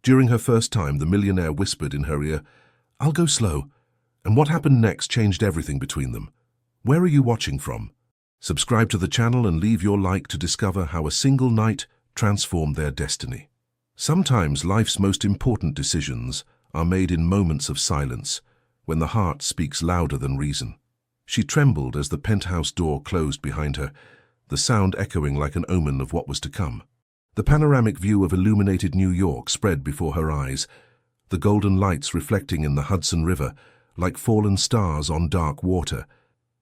During her first time, the millionaire whispered in her ear, "I'll go slow," and what happened next changed everything between them. Where are you watching from? Subscribe to the channel and leave your like to discover how a single night transformed their destiny. Sometimes life's most important decisions are made in moments of silence, when the heart speaks louder than reason. She trembled as the penthouse door closed behind her, the sound echoing like an omen of what was to come. The panoramic view of illuminated New York spread before her eyes, the golden lights reflecting in the Hudson River like fallen stars on dark water.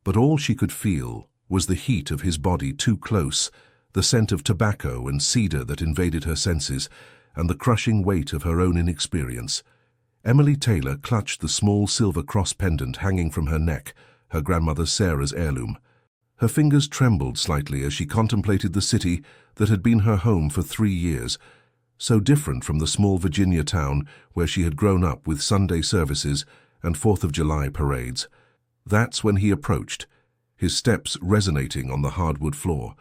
But all she could feel was the heat of his body too close, the scent of tobacco and cedar that invaded her senses, and the crushing weight of her own inexperience. Emily Taylor clutched the small silver cross pendant hanging from her neck, her grandmother Sarah's heirloom. Her fingers trembled slightly as she contemplated the city that had been her home for 3 years, so different from the small Virginia town where she had grown up with Sunday services and 4th of July parades. That's when he approached, his steps resonating on the hardwood floor.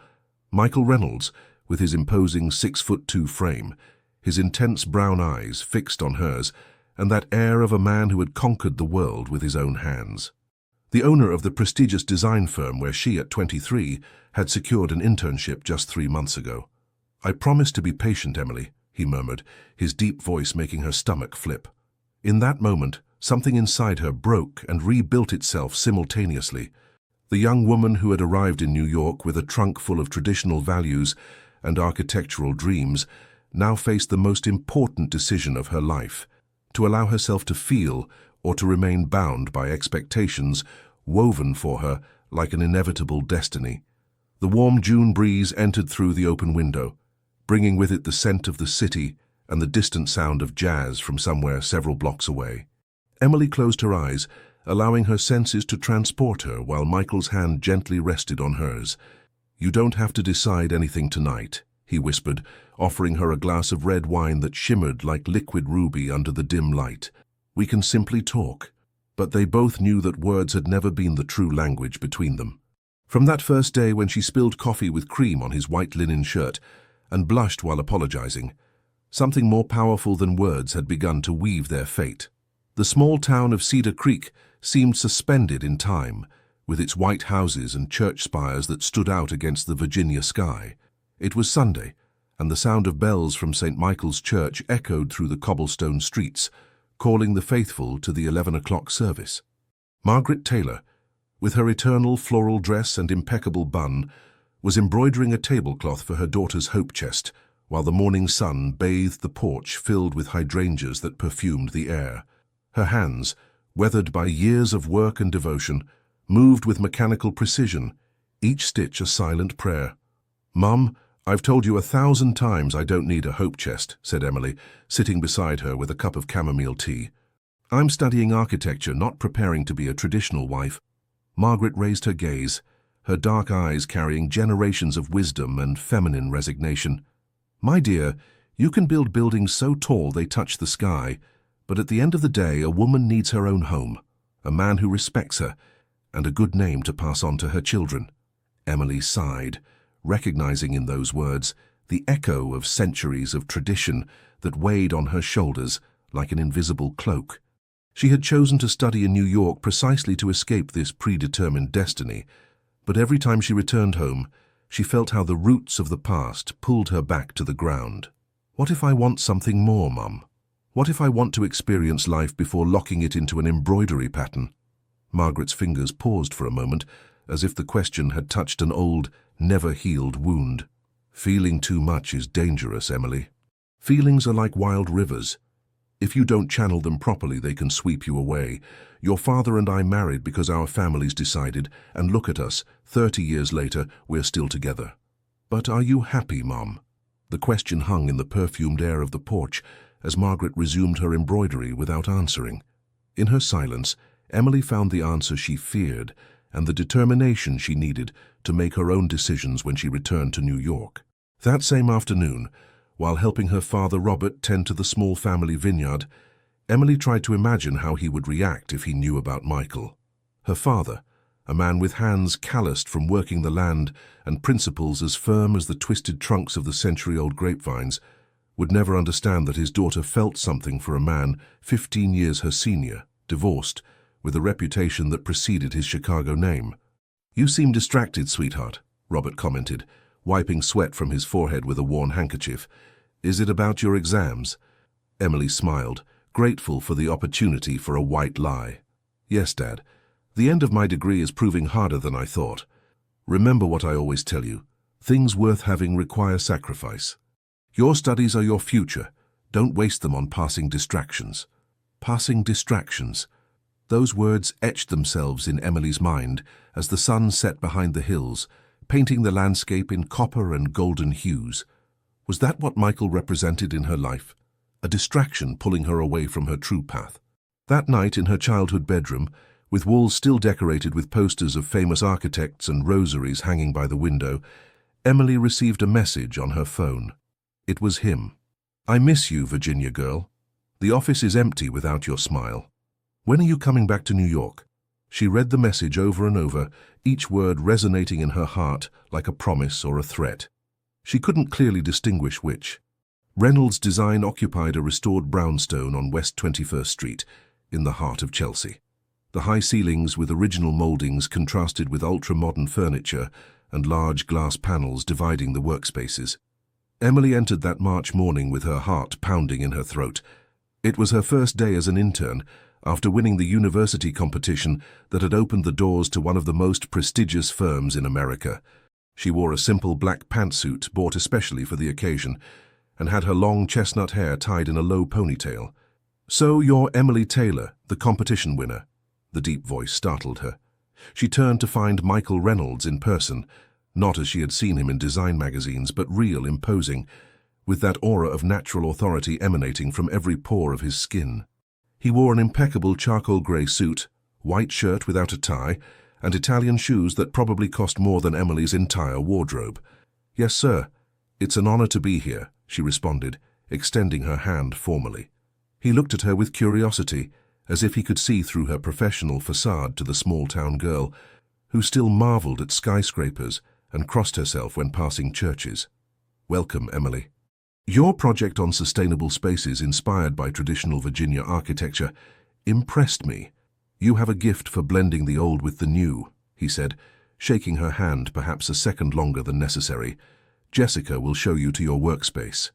Michael Reynolds, with his imposing 6'2" frame, his intense brown eyes fixed on hers, and that air of a man who had conquered the world with his own hands. The owner of the prestigious design firm where she, at 23, had secured an internship just 3 months ago. "I promise to be patient, Emily," he murmured, his deep voice making her stomach flip. In that moment, something inside her broke and rebuilt itself simultaneously. The young woman who had arrived in New York with a trunk full of traditional values and architectural dreams now faced the most important decision of her life: to allow herself to feel or to remain bound by expectations woven for her like an inevitable destiny. The warm June breeze entered through the open window, bringing with it the scent of the city and the distant sound of jazz from somewhere several blocks away. Emily closed her eyes, allowing her senses to transport her while Michael's hand gently rested on hers. "You don't have to decide anything tonight," he whispered, offering her a glass of red wine that shimmered like liquid ruby under the dim light. "We can simply talk." But they both knew that words had never been the true language between them. From that first day when she spilled coffee with cream on his white linen shirt and blushed while apologizing, something more powerful than words had begun to weave their fate. The small town of Cedar Creek seemed suspended in time, with its white houses and church spires that stood out against the Virginia sky. It was Sunday, and the sound of bells from St. Michael's Church echoed through the cobblestone streets, calling the faithful to the 11 o'clock service. Margaret Taylor, with her eternal floral dress and impeccable bun, was embroidering a tablecloth for her daughter's hope chest, while the morning sun bathed the porch filled with hydrangeas that perfumed the air. Her hands, weathered by years of work and devotion, moved with mechanical precision, each stitch a silent prayer. "Mum, I've told you 1,000 times I don't need a hope chest," said Emily, sitting beside her with a cup of chamomile tea. "I'm studying architecture, not preparing to be a traditional wife." Margaret raised her gaze, her dark eyes carrying generations of wisdom and feminine resignation. "My dear, you can build buildings so tall they touch the sky, but at the end of the day, a woman needs her own home, a man who respects her, and a good name to pass on to her children." Emily sighed, recognizing in those words the echo of centuries of tradition that weighed on her shoulders like an invisible cloak. She had chosen to study in New York precisely to escape this predetermined destiny, but every time she returned home, she felt how the roots of the past pulled her back to the ground. "What if I want something more, Mum? What if I want to experience life before locking it into an embroidery pattern?" Margaret's fingers paused for a moment, as if the question had touched an old, never-healed wound. "Feeling too much is dangerous, Emily. Feelings are like wild rivers. If you don't channel them properly, they can sweep you away. Your father and I married because our families decided, and look at us, 30 years later, we're still together. But are you happy, Mom?" The question hung in the perfumed air of the porch as Margaret resumed her embroidery without answering. In her silence, Emily found the answer she feared and the determination she needed to make her own decisions when she returned to New York. That same afternoon, while helping her father Robert tend to the small family vineyard, Emily tried to imagine how he would react if he knew about Michael. Her father, a man with hands calloused from working the land and principles as firm as the twisted trunks of the century-old grapevines, would never understand that his daughter felt something for a man 15 years her senior, divorced, with a reputation that preceded his Chicago name. "You seem distracted, sweetheart," Robert commented, wiping sweat from his forehead with a worn handkerchief. "Is it about your exams?" Emily smiled, grateful for the opportunity for a white lie. "Yes, Dad. The end of my degree is proving harder than I thought. Remember what I always tell you. Things worth having require sacrifice. Your studies are your future. Don't waste them on passing distractions." Passing distractions. Those words etched themselves in Emily's mind as the sun set behind the hills, painting the landscape in copper and golden hues. Was that what Michael represented in her life? A distraction pulling her away from her true path. That night in her childhood bedroom, with walls still decorated with posters of famous architects and rosaries hanging by the window, Emily received a message on her phone. It was him. "I miss you, Virginia girl. The office is empty without your smile. When are you coming back to New York?" She read the message over and over, each word resonating in her heart like a promise or a threat. She couldn't clearly distinguish which. Reynolds' design occupied a restored brownstone on West 21st Street, in the heart of Chelsea. The high ceilings with original moldings contrasted with ultra-modern furniture and large glass panels dividing the workspaces. Emily entered that March morning with her heart pounding in her throat. It was her first day as an intern, after winning the university competition that had opened the doors to one of the most prestigious firms in America. She wore a simple black pantsuit bought especially for the occasion, and had her long chestnut hair tied in a low ponytail. "So you're Emily Taylor, the competition winner?" The deep voice startled her. She turned to find Michael Reynolds in person, not as she had seen him in design magazines, but real, imposing, with that aura of natural authority emanating from every pore of his skin. He wore an impeccable charcoal grey suit, white shirt without a tie, and Italian shoes that probably cost more than Emily's entire wardrobe. "Yes, sir. It's an honor to be here," she responded, extending her hand formally. He looked at her with curiosity, as if he could see through her professional facade to the small-town girl, who still marveled at skyscrapers and crossed herself when passing churches. "Welcome, Emily. Your project on sustainable spaces inspired by traditional Virginia architecture impressed me. You have a gift for blending the old with the new," he said, shaking her hand perhaps a second longer than necessary. "Jessica will show you to your workspace."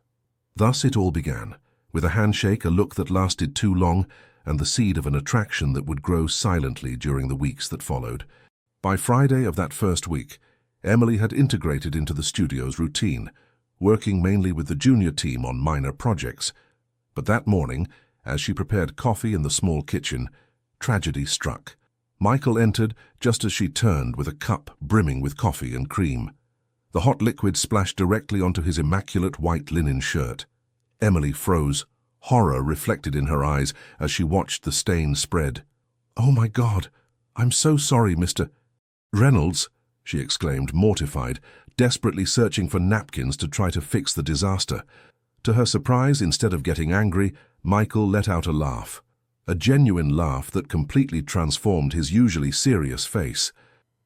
Thus it all began, with a handshake, a look that lasted too long, and the seed of an attraction that would grow silently during the weeks that followed. By Friday of that first week, Emily had integrated into the studio's routine, working mainly with the junior team on minor projects. But that morning, as she prepared coffee in the small kitchen, tragedy struck. Michael entered just as she turned with a cup brimming with coffee and cream. The hot liquid splashed directly onto his immaculate white linen shirt. Emily froze, horror reflected in her eyes as she watched the stain spread. "Oh my God, I'm so sorry, Mr. Reynolds," she exclaimed, mortified, desperately searching for napkins to try to fix the disaster. To her surprise, instead of getting angry, Michael let out a laugh. A genuine laugh that completely transformed his usually serious face.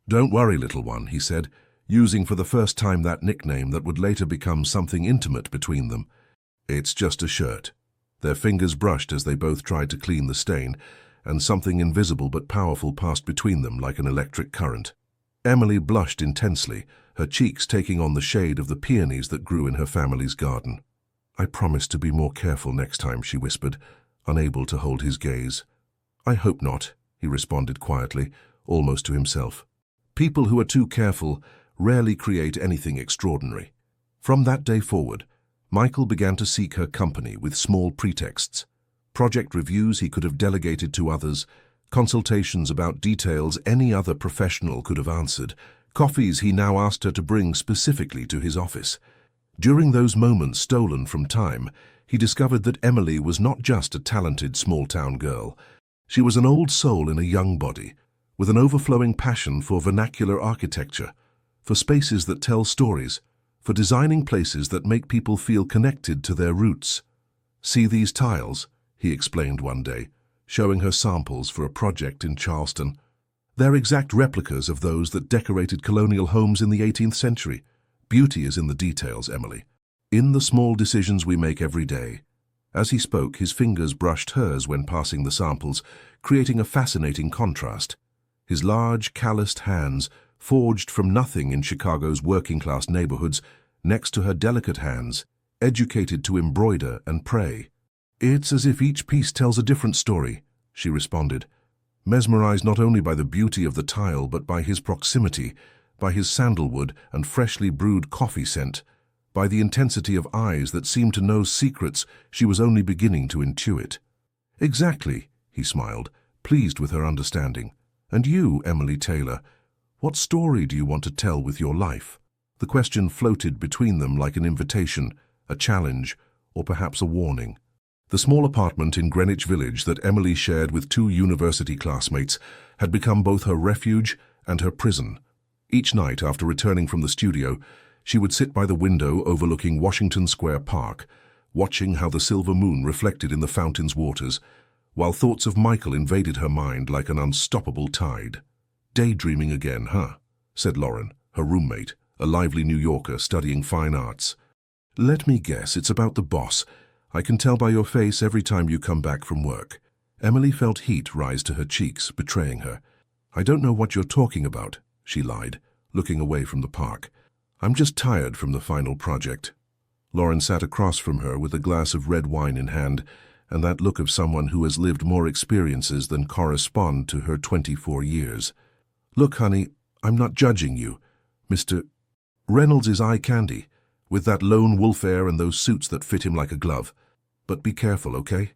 "Don't worry, little one," he said, using for the first time that nickname that would later become something intimate between them. "It's just a shirt." Their fingers brushed as they both tried to clean the stain, and something invisible but powerful passed between them like an electric current. Emily blushed intensely, her cheeks taking on the shade of the peonies that grew in her family's garden. "I promise to be more careful next time," she whispered, unable to hold his gaze. "I hope not," he responded quietly, almost to himself. People who are too careful rarely create anything extraordinary. From that day forward, Michael began to seek her company with small pretexts. Project reviews he could have delegated to others, consultations about details any other professional could have answered, coffees he now asked her to bring specifically to his office. During those moments stolen from time, he discovered that Emily was not just a talented small-town girl. She was an old soul in a young body, with an overflowing passion for vernacular architecture, for spaces that tell stories, for designing places that make people feel connected to their roots. "See these tiles?" he explained one day, showing her samples for a project in Charleston. "They're exact replicas of those that decorated colonial homes in the 18th century. Beauty is in the details, Emily." In the small decisions we make every day. As he spoke, his fingers brushed hers when passing the samples, creating a fascinating contrast. His large, calloused hands, forged from nothing in Chicago's working-class neighborhoods, next to her delicate hands, educated to embroider and pray. "It's as if each piece tells a different story," she responded, mesmerized not only by the beauty of the tile but by his proximity, by his sandalwood and freshly brewed coffee scent, by the intensity of eyes that seemed to know secrets she was only beginning to intuit. "Exactly," he smiled, pleased with her understanding. "And you, Emily Taylor, what story do you want to tell with your life?" The question floated between them like an invitation, a challenge, or perhaps a warning. The small apartment in Greenwich Village that Emily shared with two university classmates had become both her refuge and her prison. Each night, after returning from the studio, she would sit by the window overlooking Washington Square Park, watching how the silver moon reflected in the fountain's waters, while thoughts of Michael invaded her mind like an unstoppable tide. "Daydreaming again, huh?" said Lauren, her roommate, a lively New Yorker studying fine arts. "Let me guess, it's about the boss. I can tell by your face every time you come back from work." Emily felt heat rise to her cheeks, betraying her. "I don't know what you're talking about," she lied, looking away from the park. "I'm just tired from the final project." Lauren sat across from her with a glass of red wine in hand, and that look of someone who has lived more experiences than correspond to her 24 years. "Look, honey, I'm not judging you. Mr. Reynolds is eye candy, with that lone wolf air and those suits that fit him like a glove. But be careful, okay?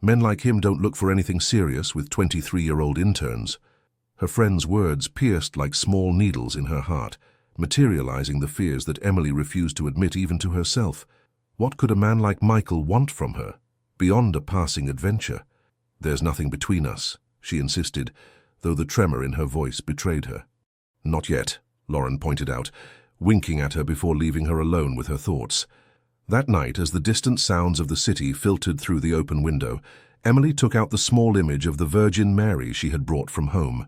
Men like him don't look for anything serious with 23-year-old interns." Her friend's words pierced like small needles in her heart, materializing the fears that Emily refused to admit even to herself. What could a man like Michael want from her, beyond a passing adventure? "There's nothing between us," she insisted, though the tremor in her voice betrayed her. "Not yet," Lauren pointed out, winking at her before leaving her alone with her thoughts. That night, as the distant sounds of the city filtered through the open window, Emily took out the small image of the Virgin Mary she had brought from home.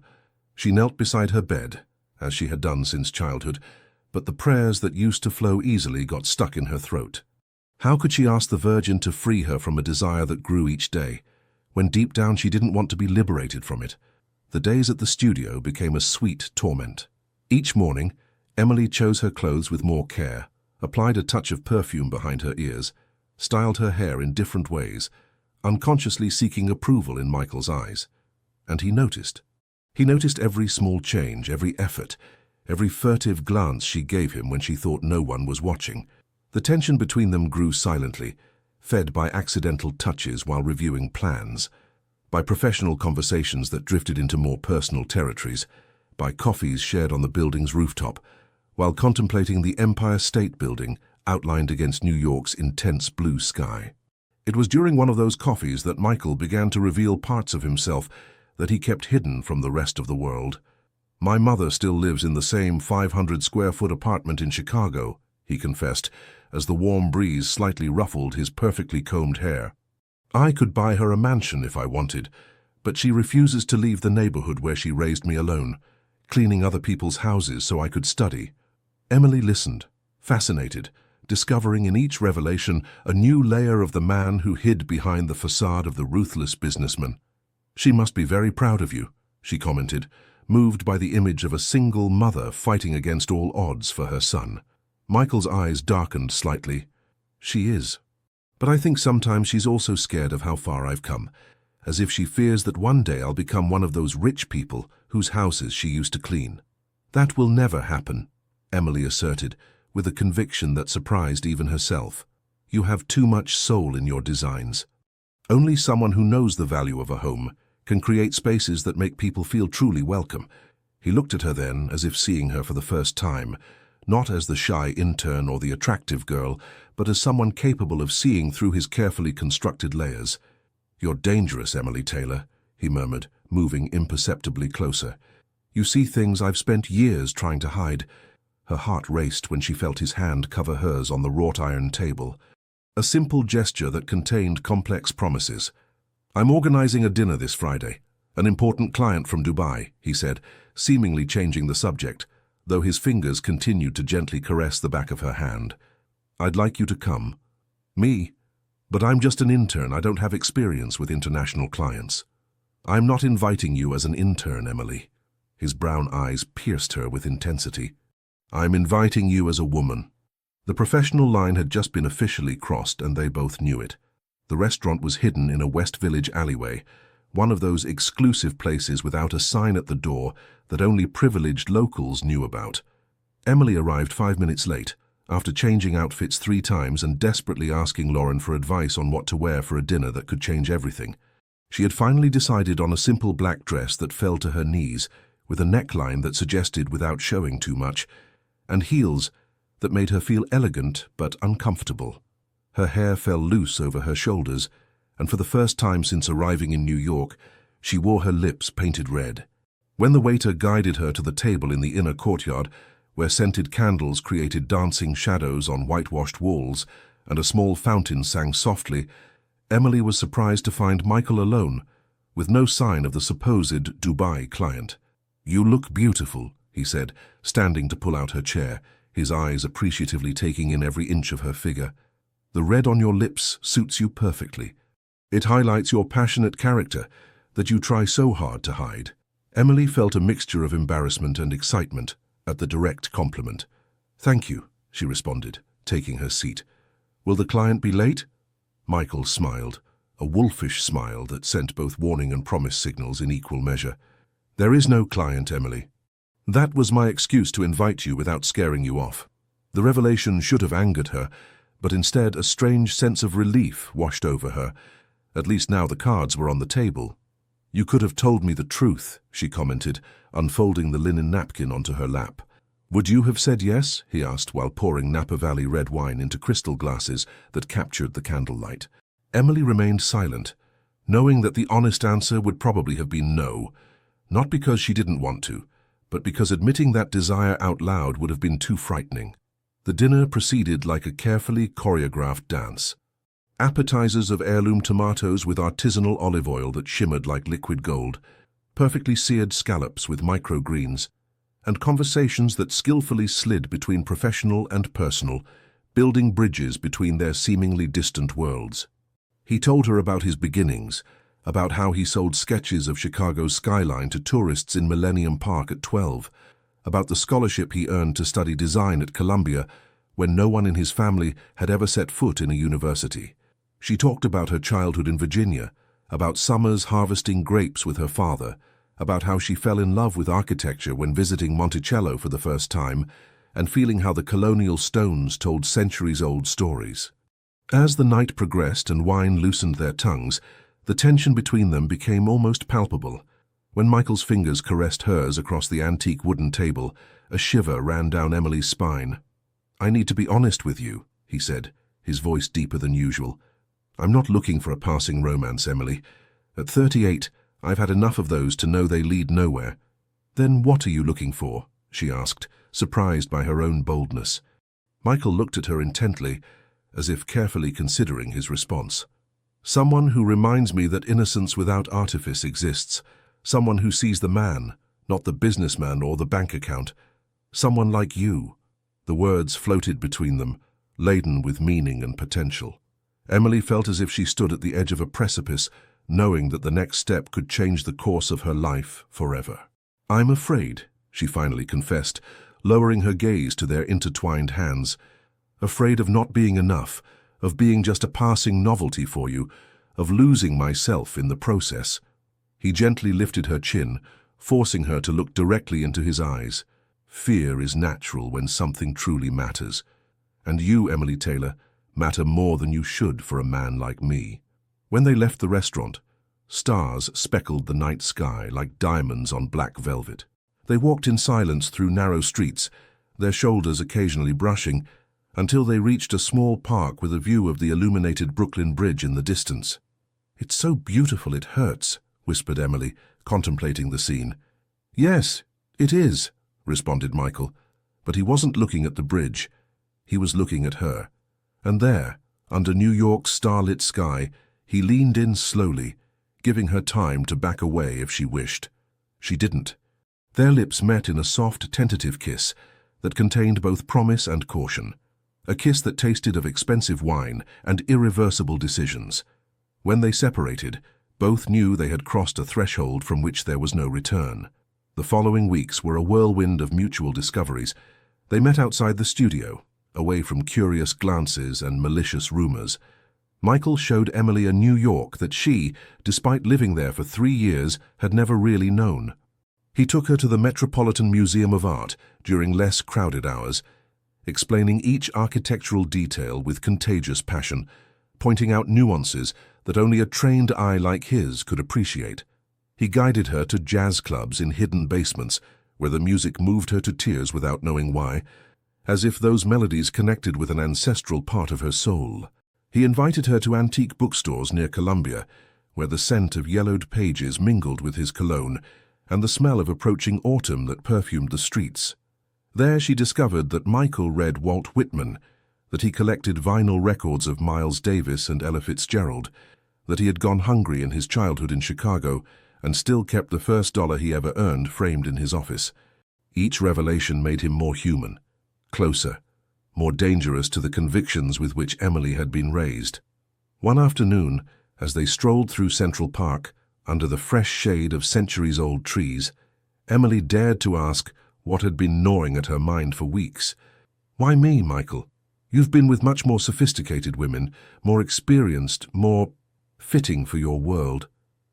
She knelt beside her bed, as she had done since childhood, but the prayers that used to flow easily got stuck in her throat. How could she ask the Virgin to free her from a desire that grew each day, when deep down she didn't want to be liberated from it? The days at the studio became a sweet torment. Each morning, Emily chose her clothes with more care, applied a touch of perfume behind her ears, styled her hair in different ways, unconsciously seeking approval in Michael's eyes. And he noticed. He noticed every small change, every effort, every furtive glance she gave him when she thought no one was watching. The tension between them grew silently, fed by accidental touches while reviewing plans, by professional conversations that drifted into more personal territories, by coffees shared on the building's rooftop, while contemplating the Empire State Building outlined against New York's intense blue sky. It was during one of those coffees that Michael began to reveal parts of himself that he kept hidden from the rest of the world. "My mother still lives in the same 500-square-foot apartment in Chicago," he confessed, as the warm breeze slightly ruffled his perfectly combed hair. "I could buy her a mansion if I wanted, but she refuses to leave the neighborhood where she raised me alone, cleaning other people's houses so I could study." Emily listened, fascinated, discovering in each revelation a new layer of the man who hid behind the facade of the ruthless businessman. "She must be very proud of you," she commented, moved by the image of a single mother fighting against all odds for her son. Michael's eyes darkened slightly. "She is. But I think sometimes she's also scared of how far I've come, as if she fears that one day I'll become one of those rich people whose houses she used to clean." "That will never happen," Emily asserted, with a conviction that surprised even herself. "You have too much soul in your designs. Only someone who knows the value of a home can create spaces that make people feel truly welcome." He looked at her then, as if seeing her for the first time, not as the shy intern or the attractive girl, but as someone capable of seeing through his carefully constructed layers. "You're dangerous, Emily Taylor," he murmured, moving imperceptibly closer. "You see things I've spent years trying to hide." Her heart raced when she felt his hand cover hers on the wrought iron table. A simple gesture that contained complex promises. "I'm organizing a dinner this Friday. An important client from Dubai," he said, seemingly changing the subject, though his fingers continued to gently caress the back of her hand. I'd like you to come. Me? But I'm just an intern. I don't have experience with international clients. I'm not inviting you as an intern, Emily. His brown eyes pierced her with intensity. I'm inviting you as a woman. The professional line had just been officially crossed, and they both knew it. The restaurant was hidden in a West Village alleyway, one of those exclusive places without a sign at the door that only privileged locals knew about. Emily arrived 5 minutes late, after changing outfits 3 times and desperately asking Lauren for advice on what to wear for a dinner that could change everything. She had finally decided on a simple black dress that fell to her knees, with a neckline that suggested without showing too much, and heels that made her feel elegant but uncomfortable. Her hair fell loose over her shoulders, and for the first time since arriving in New York, she wore her lips painted red. When the waiter guided her to the table in the inner courtyard, where scented candles created dancing shadows on whitewashed walls and a small fountain sang softly, Emily was surprised to find Michael alone, with no sign of the supposed Dubai client. "You look beautiful," he said, standing to pull out her chair, his eyes appreciatively taking in every inch of her figure. "The red on your lips suits you perfectly. It highlights your passionate character that you try so hard to hide." Emily felt a mixture of embarrassment and excitement at the direct compliment. "Thank you," she responded, taking her seat. "Will the client be late?" Michael smiled, a wolfish smile that sent both warning and promise signals in equal measure. "There is no client, Emily. That was my excuse to invite you without scaring you off." The revelation should have angered her, but instead a strange sense of relief washed over her. At least now the cards were on the table. "You could have told me the truth," she commented, unfolding the linen napkin onto her lap. "Would you have said yes?" he asked while pouring Napa Valley red wine into crystal glasses that captured the candlelight. Emily remained silent, knowing that the honest answer would probably have been no, not because she didn't want to, but because admitting that desire out loud would have been too frightening. The dinner proceeded like a carefully choreographed dance. Appetizers of heirloom tomatoes with artisanal olive oil that shimmered like liquid gold, perfectly seared scallops with microgreens, and conversations that skillfully slid between professional and personal, building bridges between their seemingly distant worlds. He told her about his beginnings, about how he sold sketches of Chicago's skyline to tourists in Millennium Park at 12, about the scholarship he earned to study design at Columbia when no one in his family had ever set foot in a university. She talked about her childhood in Virginia, about summers harvesting grapes with her father, about how she fell in love with architecture when visiting Monticello for the first time, and feeling how the colonial stones told centuries-old stories. As the night progressed and wine loosened their tongues, the tension between them became almost palpable. When Michael's fingers caressed hers across the antique wooden table, a shiver ran down Emily's spine. "I need to be honest with you," he said, his voice deeper than usual. "I'm not looking for a passing romance, Emily. At 38, I've had enough of those to know they lead nowhere." "Then what are you looking for?" she asked, surprised by her own boldness. Michael looked at her intently, as if carefully considering his response. "Someone who reminds me that innocence without artifice exists. Someone who sees the man, not the businessman or the bank account. Someone like you." The words floated between them, laden with meaning and potential. Emily felt as if she stood at the edge of a precipice, knowing that the next step could change the course of her life forever. "I'm afraid," she finally confessed, lowering her gaze to their intertwined hands. "Afraid of not being enough, of being just a passing novelty for you, of losing myself in the process." He gently lifted her chin, forcing her to look directly into his eyes. "Fear is natural when something truly matters. And you, Emily Taylor, matter more than you should for a man like me." When they left the restaurant, stars speckled the night sky like diamonds on black velvet. They walked in silence through narrow streets, their shoulders occasionally brushing, until they reached a small park with a view of the illuminated Brooklyn Bridge in the distance. "It's so beautiful it hurts," whispered Emily, contemplating the scene. "Yes, it is," responded Michael, but he wasn't looking at the bridge. He was looking at her. And there, under New York's starlit sky, he leaned in slowly, giving her time to back away if she wished. She didn't. Their lips met in a soft, tentative kiss that contained both promise and caution. A kiss that tasted of expensive wine and irreversible decisions. When they separated, both knew they had crossed a threshold from which there was no return. The following weeks were a whirlwind of mutual discoveries. They met outside the studio, away from curious glances and malicious rumors. Michael showed Emily a New York that she, despite living there for 3 years, had never really known. He took her to the Metropolitan Museum of Art during less crowded hours, explaining each architectural detail with contagious passion, pointing out nuances that only a trained eye like his could appreciate. He guided her to jazz clubs in hidden basements, where the music moved her to tears without knowing why, as if those melodies connected with an ancestral part of her soul. He invited her to antique bookstores near Columbia, where the scent of yellowed pages mingled with his cologne, and the smell of approaching autumn that perfumed the streets. There she discovered that Michael read Walt Whitman, that he collected vinyl records of Miles Davis and Ella Fitzgerald, that he had gone hungry in his childhood in Chicago and still kept the first dollar he ever earned framed in his office. Each revelation made him more human, closer, more dangerous to the convictions with which Emily had been raised. One afternoon, as they strolled through Central Park, under the fresh shade of centuries-old trees, Emily dared to ask what had been gnawing at her mind for weeks. "Why me, Michael? You've been with much more sophisticated women, more experienced, more fitting for your world."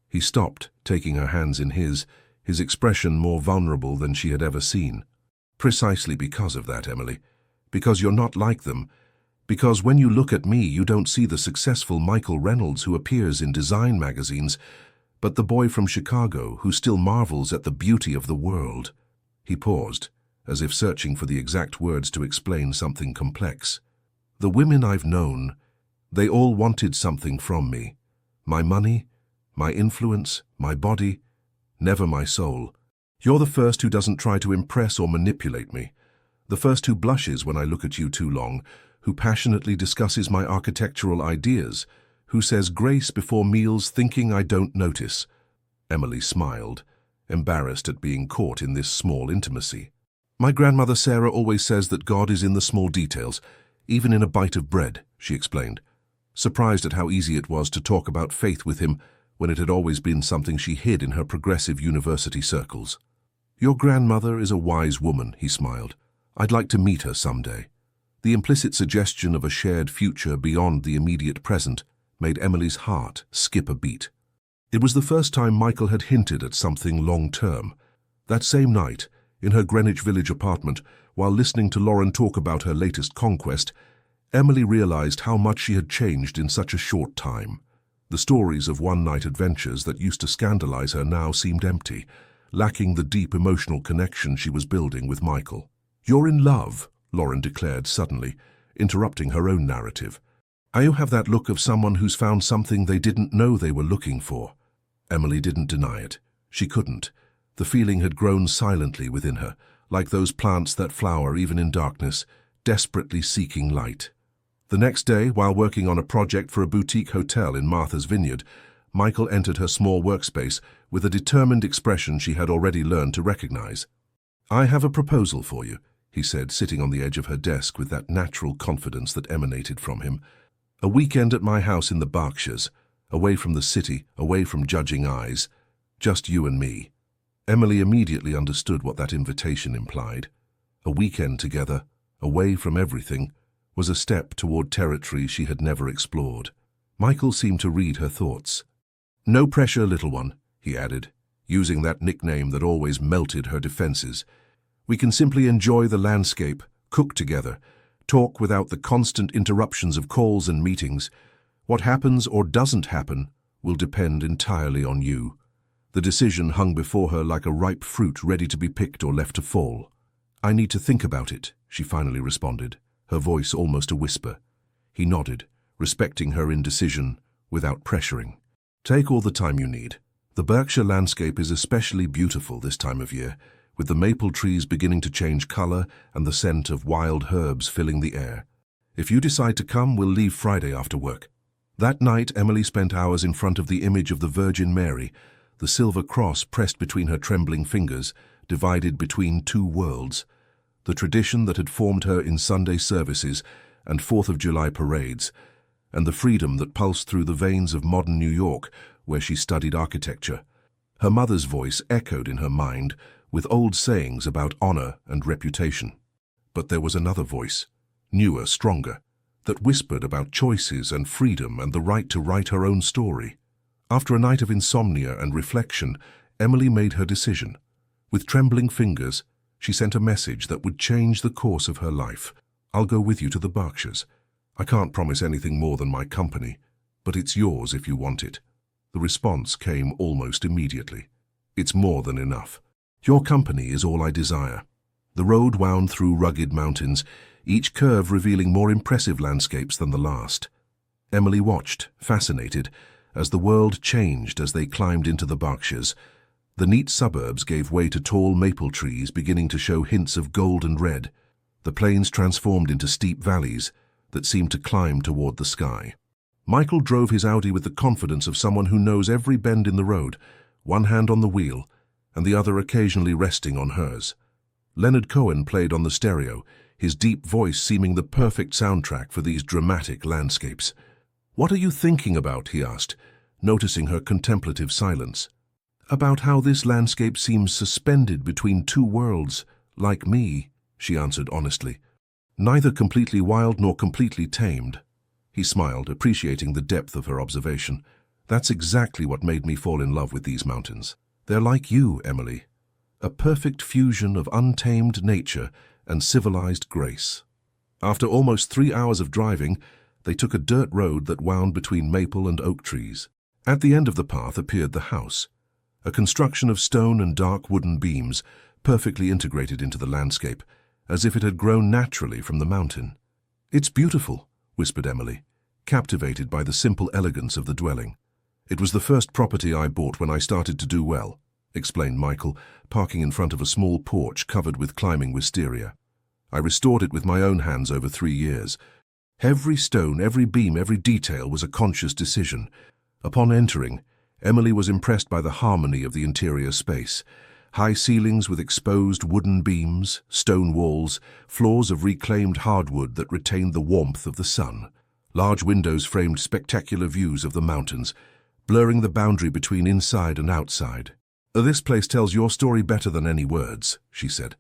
He stopped, taking her hands in his expression more vulnerable than she had ever seen. "Precisely because of that, Emily. Because you're not like them. Because when you look at me, you don't see the successful Michael Reynolds who appears in design magazines, but the boy from Chicago who still marvels at the beauty of the world." He paused, as if searching for the exact words to explain something complex. "The women I've known, they all wanted something from me. My money, my influence, my body, never my soul. You're the first who doesn't try to impress or manipulate me. The first who blushes when I look at you too long, who passionately discusses my architectural ideas, who says grace before meals thinking I don't notice." Emily smiled, embarrassed at being caught in this small intimacy. "My grandmother Sarah always says that God is in the small details, even in a bite of bread," she explained, surprised at how easy it was to talk about faith with him when it had always been something she hid in her progressive university circles. "Your grandmother is a wise woman," he smiled. "I'd like to meet her someday." The implicit suggestion of a shared future beyond the immediate present made Emily's heart skip a beat. It was the first time Michael had hinted at something long-term. That same night, in her Greenwich Village apartment, while listening to Lauren talk about her latest conquest, Emily realized how much she had changed in such a short time. The stories of one-night adventures that used to scandalize her now seemed empty, lacking the deep emotional connection she was building with Michael. "You're in love," Lauren declared suddenly, interrupting her own narrative. "You have that look of someone who's found something they didn't know they were looking for." Emily didn't deny it. She couldn't. The feeling had grown silently within her, like those plants that flower even in darkness, desperately seeking light. The next day, while working on a project for a boutique hotel in Martha's Vineyard, Michael entered her small workspace with a determined expression she had already learned to recognize. "I have a proposal for you," he said, sitting on the edge of her desk with that natural confidence that emanated from him. "A weekend at my house in the Berkshires, away from the city, away from judging eyes, just you and me." Emily immediately understood what that invitation implied. A weekend together, away from everything, was a step toward territory she had never explored. Michael seemed to read her thoughts. "No pressure, little one," he added, using that nickname that always melted her defenses. "We can simply enjoy the landscape, cook together, talk without the constant interruptions of calls and meetings. What happens or doesn't happen will depend entirely on you." The decision hung before her like a ripe fruit ready to be picked or left to fall. "I need to think about it," she finally responded, her voice almost a whisper. He nodded, respecting her indecision without pressuring. "Take all the time you need. The Berkshire landscape is especially beautiful this time of year, with the maple trees beginning to change color and the scent of wild herbs filling the air. If you decide to come, we'll leave Friday after work." That night, Emily spent hours in front of the image of the Virgin Mary, the silver cross pressed between her trembling fingers, divided between two worlds. The tradition that had formed her in Sunday services and 4th of July parades, and the freedom that pulsed through the veins of modern New York, where she studied architecture. Her mother's voice echoed in her mind with old sayings about honor and reputation. But there was another voice, newer, stronger, that whispered about choices and freedom and the right to write her own story. After a night of insomnia and reflection, Emily made her decision. With trembling fingers, she sent a message that would change the course of her life. "I'll go with you to the Berkshires. I can't promise anything more than my company, but it's yours if you want it." The response came almost immediately. "It's more than enough. Your company is all I desire." The road wound through rugged mountains, each curve revealing more impressive landscapes than the last. Emily watched, fascinated, as the world changed as they climbed into the Berkshires. The neat suburbs gave way to tall maple trees beginning to show hints of gold and red. The plains transformed into steep valleys that seemed to climb toward the sky. Michael drove his Audi with the confidence of someone who knows every bend in the road, one hand on the wheel and the other occasionally resting on hers. Leonard Cohen played on the stereo, his deep voice seeming the perfect soundtrack for these dramatic landscapes. "What are you thinking about?" he asked, noticing her contemplative silence. "About how this landscape seems suspended between two worlds, like me," she answered honestly. "Neither completely wild nor completely tamed." He smiled, appreciating the depth of her observation. "That's exactly what made me fall in love with these mountains. They're like you, Emily. A perfect fusion of untamed nature and civilized grace." After almost 3 hours of driving, they took a dirt road that wound between maple and oak trees. At the end of the path appeared the house, a construction of stone and dark wooden beams, perfectly integrated into the landscape, as if it had grown naturally from the mountain. "It's beautiful," whispered Emily, captivated by the simple elegance of the dwelling. "It was the first property I bought when I started to do well," explained Michael, parking in front of a small porch covered with climbing wisteria. "I restored it with my own hands over 3 years. Every stone, every beam, every detail was a conscious decision." Upon entering, Emily was impressed by the harmony of the interior space. High ceilings with exposed wooden beams, stone walls, floors of reclaimed hardwood that retained the warmth of the sun. Large windows framed spectacular views of the mountains, blurring the boundary between inside and outside. "This place tells your story better than any words," she said,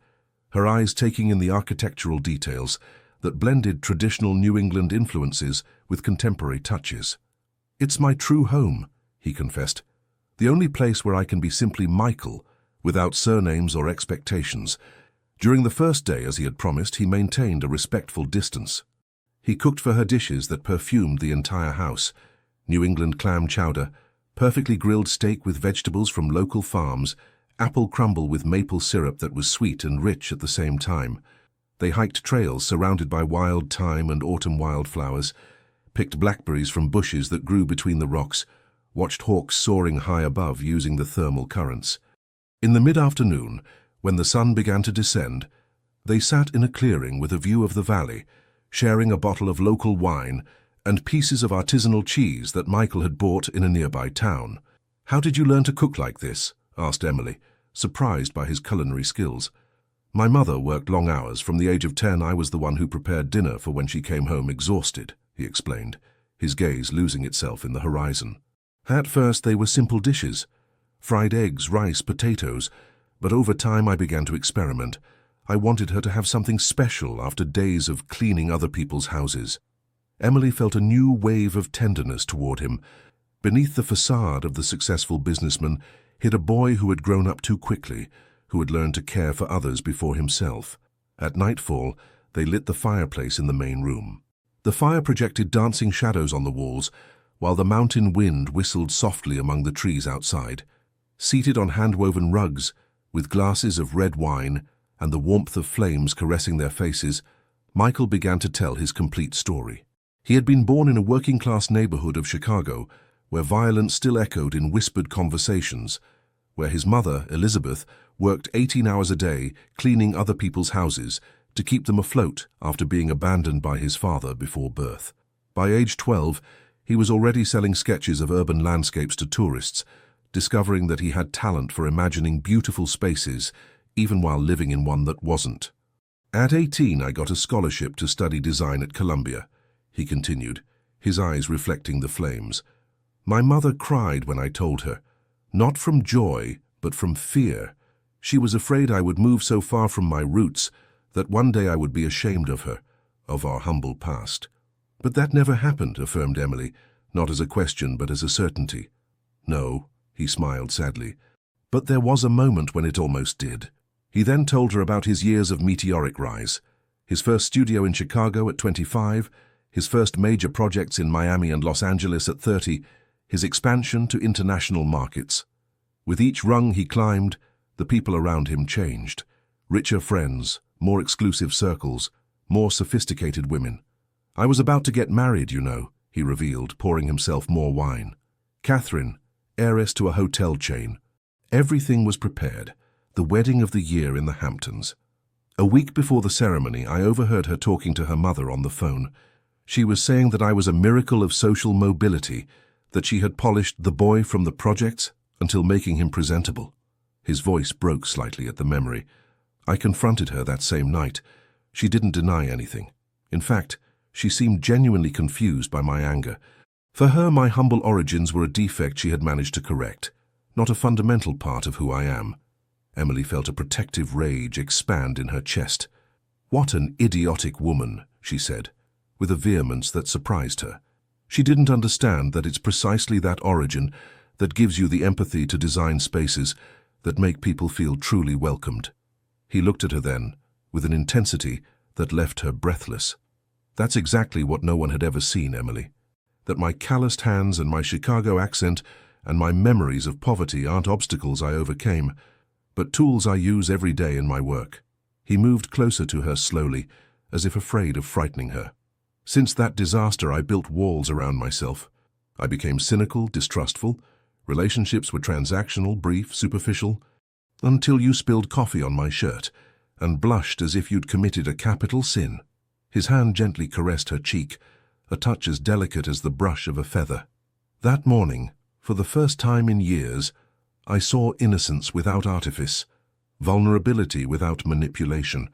her eyes taking in the architectural details that blended traditional New England influences with contemporary touches. "It's my true home," he confessed. "The only place where I can be simply Michael, without surnames or expectations." During the first day, as he had promised, he maintained a respectful distance. He cooked for her dishes that perfumed the entire house: New England clam chowder, perfectly grilled steak with vegetables from local farms, apple crumble with maple syrup that was sweet and rich at the same time. They hiked trails surrounded by wild thyme and autumn wildflowers, picked blackberries from bushes that grew between the rocks, watched hawks soaring high above using the thermal currents. In the mid-afternoon, when the sun began to descend, they sat in a clearing with a view of the valley, sharing a bottle of local wine and pieces of artisanal cheese that Michael had bought in a nearby town. "How did you learn to cook like this?" asked Emily, surprised by his culinary skills. "My mother worked long hours. From the age of 10, I was the one who prepared dinner for when she came home exhausted," he explained, his gaze losing itself in the horizon. "At first they were simple dishes, fried eggs, rice, potatoes, but over time I began to experiment. I wanted her to have something special after days of cleaning other people's houses." Emily felt a new wave of tenderness toward him. Beneath the facade of the successful businessman hid a boy who had grown up too quickly, who had learned to care for others before himself. At nightfall, they lit the fireplace in the main room. The fire projected dancing shadows on the walls, while the mountain wind whistled softly among the trees outside. Seated on hand-woven rugs, with glasses of red wine and the warmth of flames caressing their faces, Michael began to tell his complete story. He had been born in a working-class neighborhood of Chicago, where violence still echoed in whispered conversations, where his mother, Elizabeth, worked 18 hours a day cleaning other people's houses to keep them afloat after being abandoned by his father before birth. By age 12, he was already selling sketches of urban landscapes to tourists, discovering that he had talent for imagining beautiful spaces, even while living in one that wasn't. At 18, I got a scholarship to study design at Columbia, he continued, his eyes reflecting the flames. My mother cried when I told her, not from joy, but from fear. She was afraid I would move so far from my roots that one day I would be ashamed of her, of our humble past. But that never happened, affirmed Emily, not as a question but as a certainty. No, he smiled sadly, but there was a moment when it almost did. He then told her about his years of meteoric rise, his first studio in Chicago at 25, his first major projects in Miami and Los Angeles at 30, his expansion to international markets. With each rung he climbed, the people around him changed. Richer friends, more exclusive circles, more sophisticated women. I was about to get married, you know, he revealed, pouring himself more wine. Catherine, heiress to a hotel chain. Everything was prepared, the wedding of the year in the Hamptons. A week before the ceremony, I overheard her talking to her mother on the phone. She was saying that I was a miracle of social mobility, that she had polished the boy from the projects until making him presentable. His voice broke slightly at the memory. I confronted her that same night. She didn't deny anything. In fact, she seemed genuinely confused by my anger. For her, my humble origins were a defect she had managed to correct, not a fundamental part of who I am. Emily felt a protective rage expand in her chest. What an idiotic woman, she said, with a vehemence that surprised her. She didn't understand that it's precisely that origin that gives you the empathy to design spaces that make people feel truly welcomed. He looked at her then, with an intensity that left her breathless. That's exactly what no one had ever seen, Emily. That my calloused hands and my Chicago accent and my memories of poverty aren't obstacles I overcame, but tools I use every day in my work. He moved closer to her slowly, as if afraid of frightening her. Since that disaster, I built walls around myself. I became cynical, distrustful. Relationships were transactional, brief, superficial, until you spilled coffee on my shirt and blushed as if you'd committed a capital sin. His hand gently caressed her cheek, a touch as delicate as the brush of a feather. That morning, for the first time in years, I saw innocence without artifice, vulnerability without manipulation,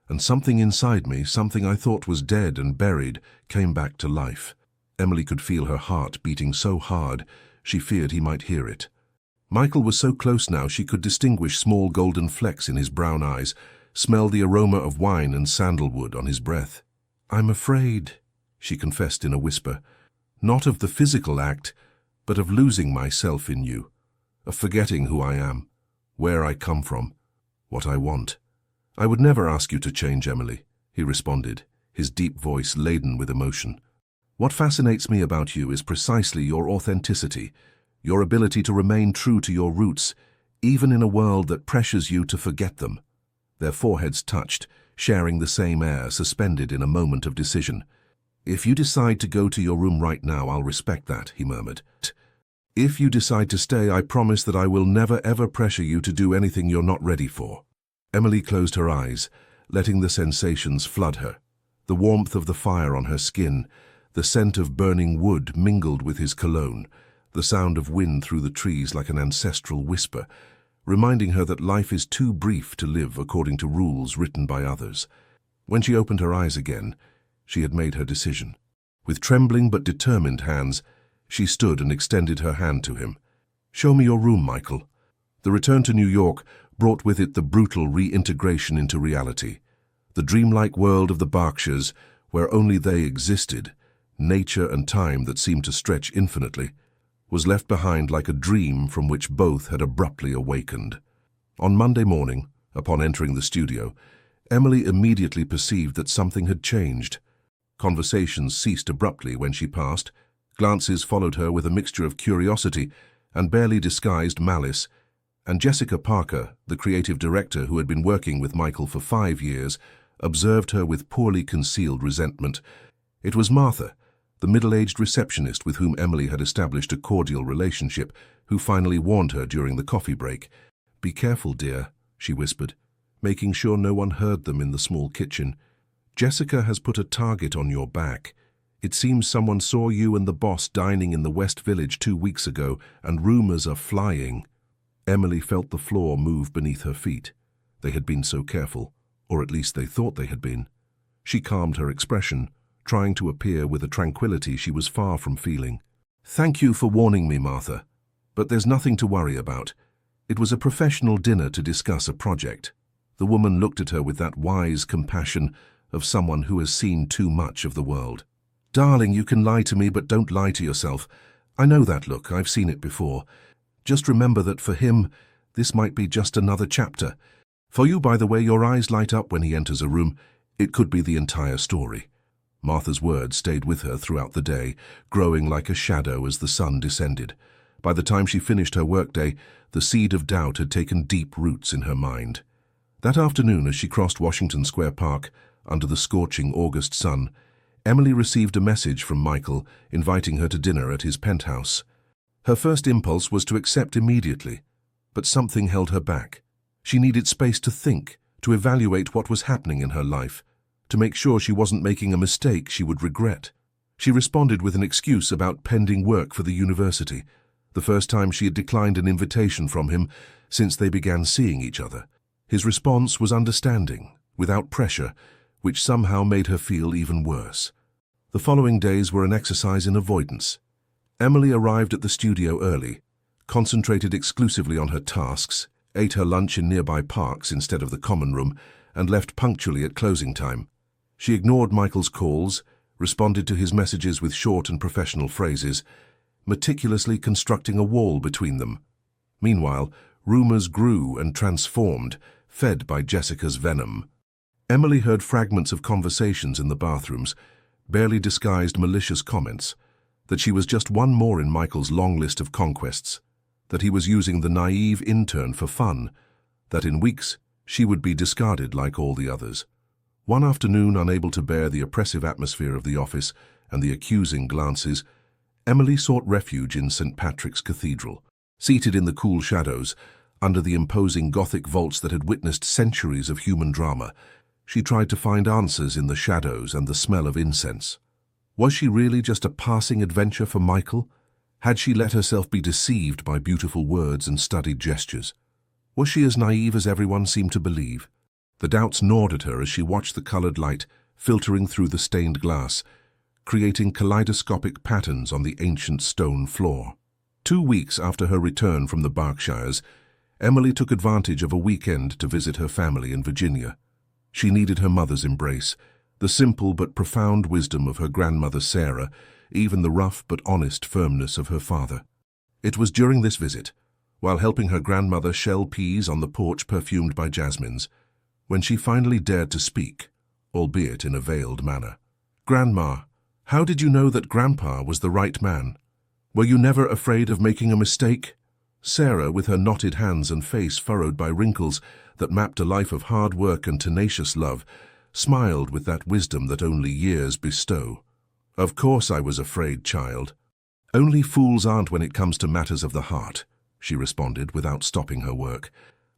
and something inside me, something I thought was dead and buried, came back to life. Emily could feel her heart beating so hard she feared he might hear it. Michael was so close now she could distinguish small golden flecks in his brown eyes, smell the aroma of wine and sandalwood on his breath. I'm afraid, she confessed in a whisper, not of the physical act, but of losing myself in you, of forgetting who I am, where I come from, what I want. I would never ask you to change, Emily, he responded, his deep voice laden with emotion. What fascinates me about you is precisely your authenticity, your ability to remain true to your roots, even in a world that pressures you to forget them. Their foreheads touched, sharing the same air, suspended in a moment of decision. If you decide to go to your room right now, I'll respect that, he murmured. If you decide to stay, I promise that I will never ever pressure you to do anything you're not ready for. Emily closed her eyes, letting the sensations flood her. The warmth of the fire on her skin, the scent of burning wood mingled with his cologne, the sound of wind through the trees like an ancestral whisper, reminding her that life is too brief to live according to rules written by others. When she opened her eyes again, she had made her decision. With trembling but determined hands, she stood and extended her hand to him. Show me your room, Michael. The return to New York brought with it the brutal reintegration into reality. The dreamlike world of the Berkshires, where only they existed, nature and time that seemed to stretch infinitely, was left behind like a dream from which both had abruptly awakened. On Monday morning, upon entering the studio, Emily immediately perceived that something had changed. Conversations ceased abruptly when she passed. Glances followed her with a mixture of curiosity and barely disguised malice, and Jessica Parker, the creative director who had been working with Michael for 5 years, observed her with poorly concealed resentment. It was Martha, the middle-aged receptionist with whom Emily had established a cordial relationship, who finally warned her during the coffee break. "Be careful, dear," she whispered, making sure no one heard them in the small kitchen. "Jessica has put a target on your back. It seems someone saw you and the boss dining in the West Village 2 weeks ago, and rumors are flying." Emily felt the floor move beneath her feet. They had been so careful, or at least they thought they had been. She calmed her expression, trying to appear with a tranquility she was far from feeling. "Thank you for warning me, Martha, but there's nothing to worry about. It was a professional dinner to discuss a project." The woman looked at her with that wise compassion of someone who has seen too much of the world. "Darling, you can lie to me, but don't lie to yourself. I know that look, I've seen it before. Just remember that for him, this might be just another chapter. For you, by the way, your eyes light up when he enters a room. It could be the entire story." Martha's words stayed with her throughout the day, growing like a shadow as the sun descended. By the time she finished her workday, the seed of doubt had taken deep roots in her mind. That afternoon, as she crossed Washington Square Park, under the scorching August sun, Emily received a message from Michael inviting her to dinner at his penthouse. Her first impulse was to accept immediately, but something held her back. She needed space to think, to evaluate what was happening in her life, to make sure she wasn't making a mistake she would regret. She responded with an excuse about pending work for the university, the first time she had declined an invitation from him since they began seeing each other. His response was understanding, without pressure, which somehow made her feel even worse. The following days were an exercise in avoidance. Emily arrived at the studio early, concentrated exclusively on her tasks, ate her lunch in nearby parks instead of the common room, and left punctually at closing time. She ignored Michael's calls, responded to his messages with short and professional phrases, meticulously constructing a wall between them. Meanwhile, rumors grew and transformed, fed by Jessica's venom. Emily heard fragments of conversations in the bathrooms, barely disguised malicious comments, that she was just one more in Michael's long list of conquests, that he was using the naive intern for fun, that in weeks she would be discarded like all the others. One afternoon, unable to bear the oppressive atmosphere of the office and the accusing glances, Emily sought refuge in St. Patrick's Cathedral. Seated in the cool shadows, under the imposing Gothic vaults that had witnessed centuries of human drama, she tried to find answers in the shadows and the smell of incense. Was she really just a passing adventure for Michael? Had she let herself be deceived by beautiful words and studied gestures? Was she as naive as everyone seemed to believe? The doubts gnawed at her as she watched the colored light filtering through the stained glass, creating kaleidoscopic patterns on the ancient stone floor. 2 weeks after her return from the Berkshires, Emily took advantage of a weekend to visit her family in Virginia. She needed her mother's embrace, the simple but profound wisdom of her grandmother Sarah, even the rough but honest firmness of her father. It was during this visit, while helping her grandmother shell peas on the porch perfumed by jasmines, when she finally dared to speak, albeit in a veiled manner. "Grandma, how did you know that Grandpa was the right man? Were you never afraid of making a mistake?" Sarah, with her knotted hands and face furrowed by wrinkles that mapped a life of hard work and tenacious love, smiled with that wisdom that only years bestow. "Of course I was afraid, child. Only fools aren't when it comes to matters of the heart," she responded without stopping her work.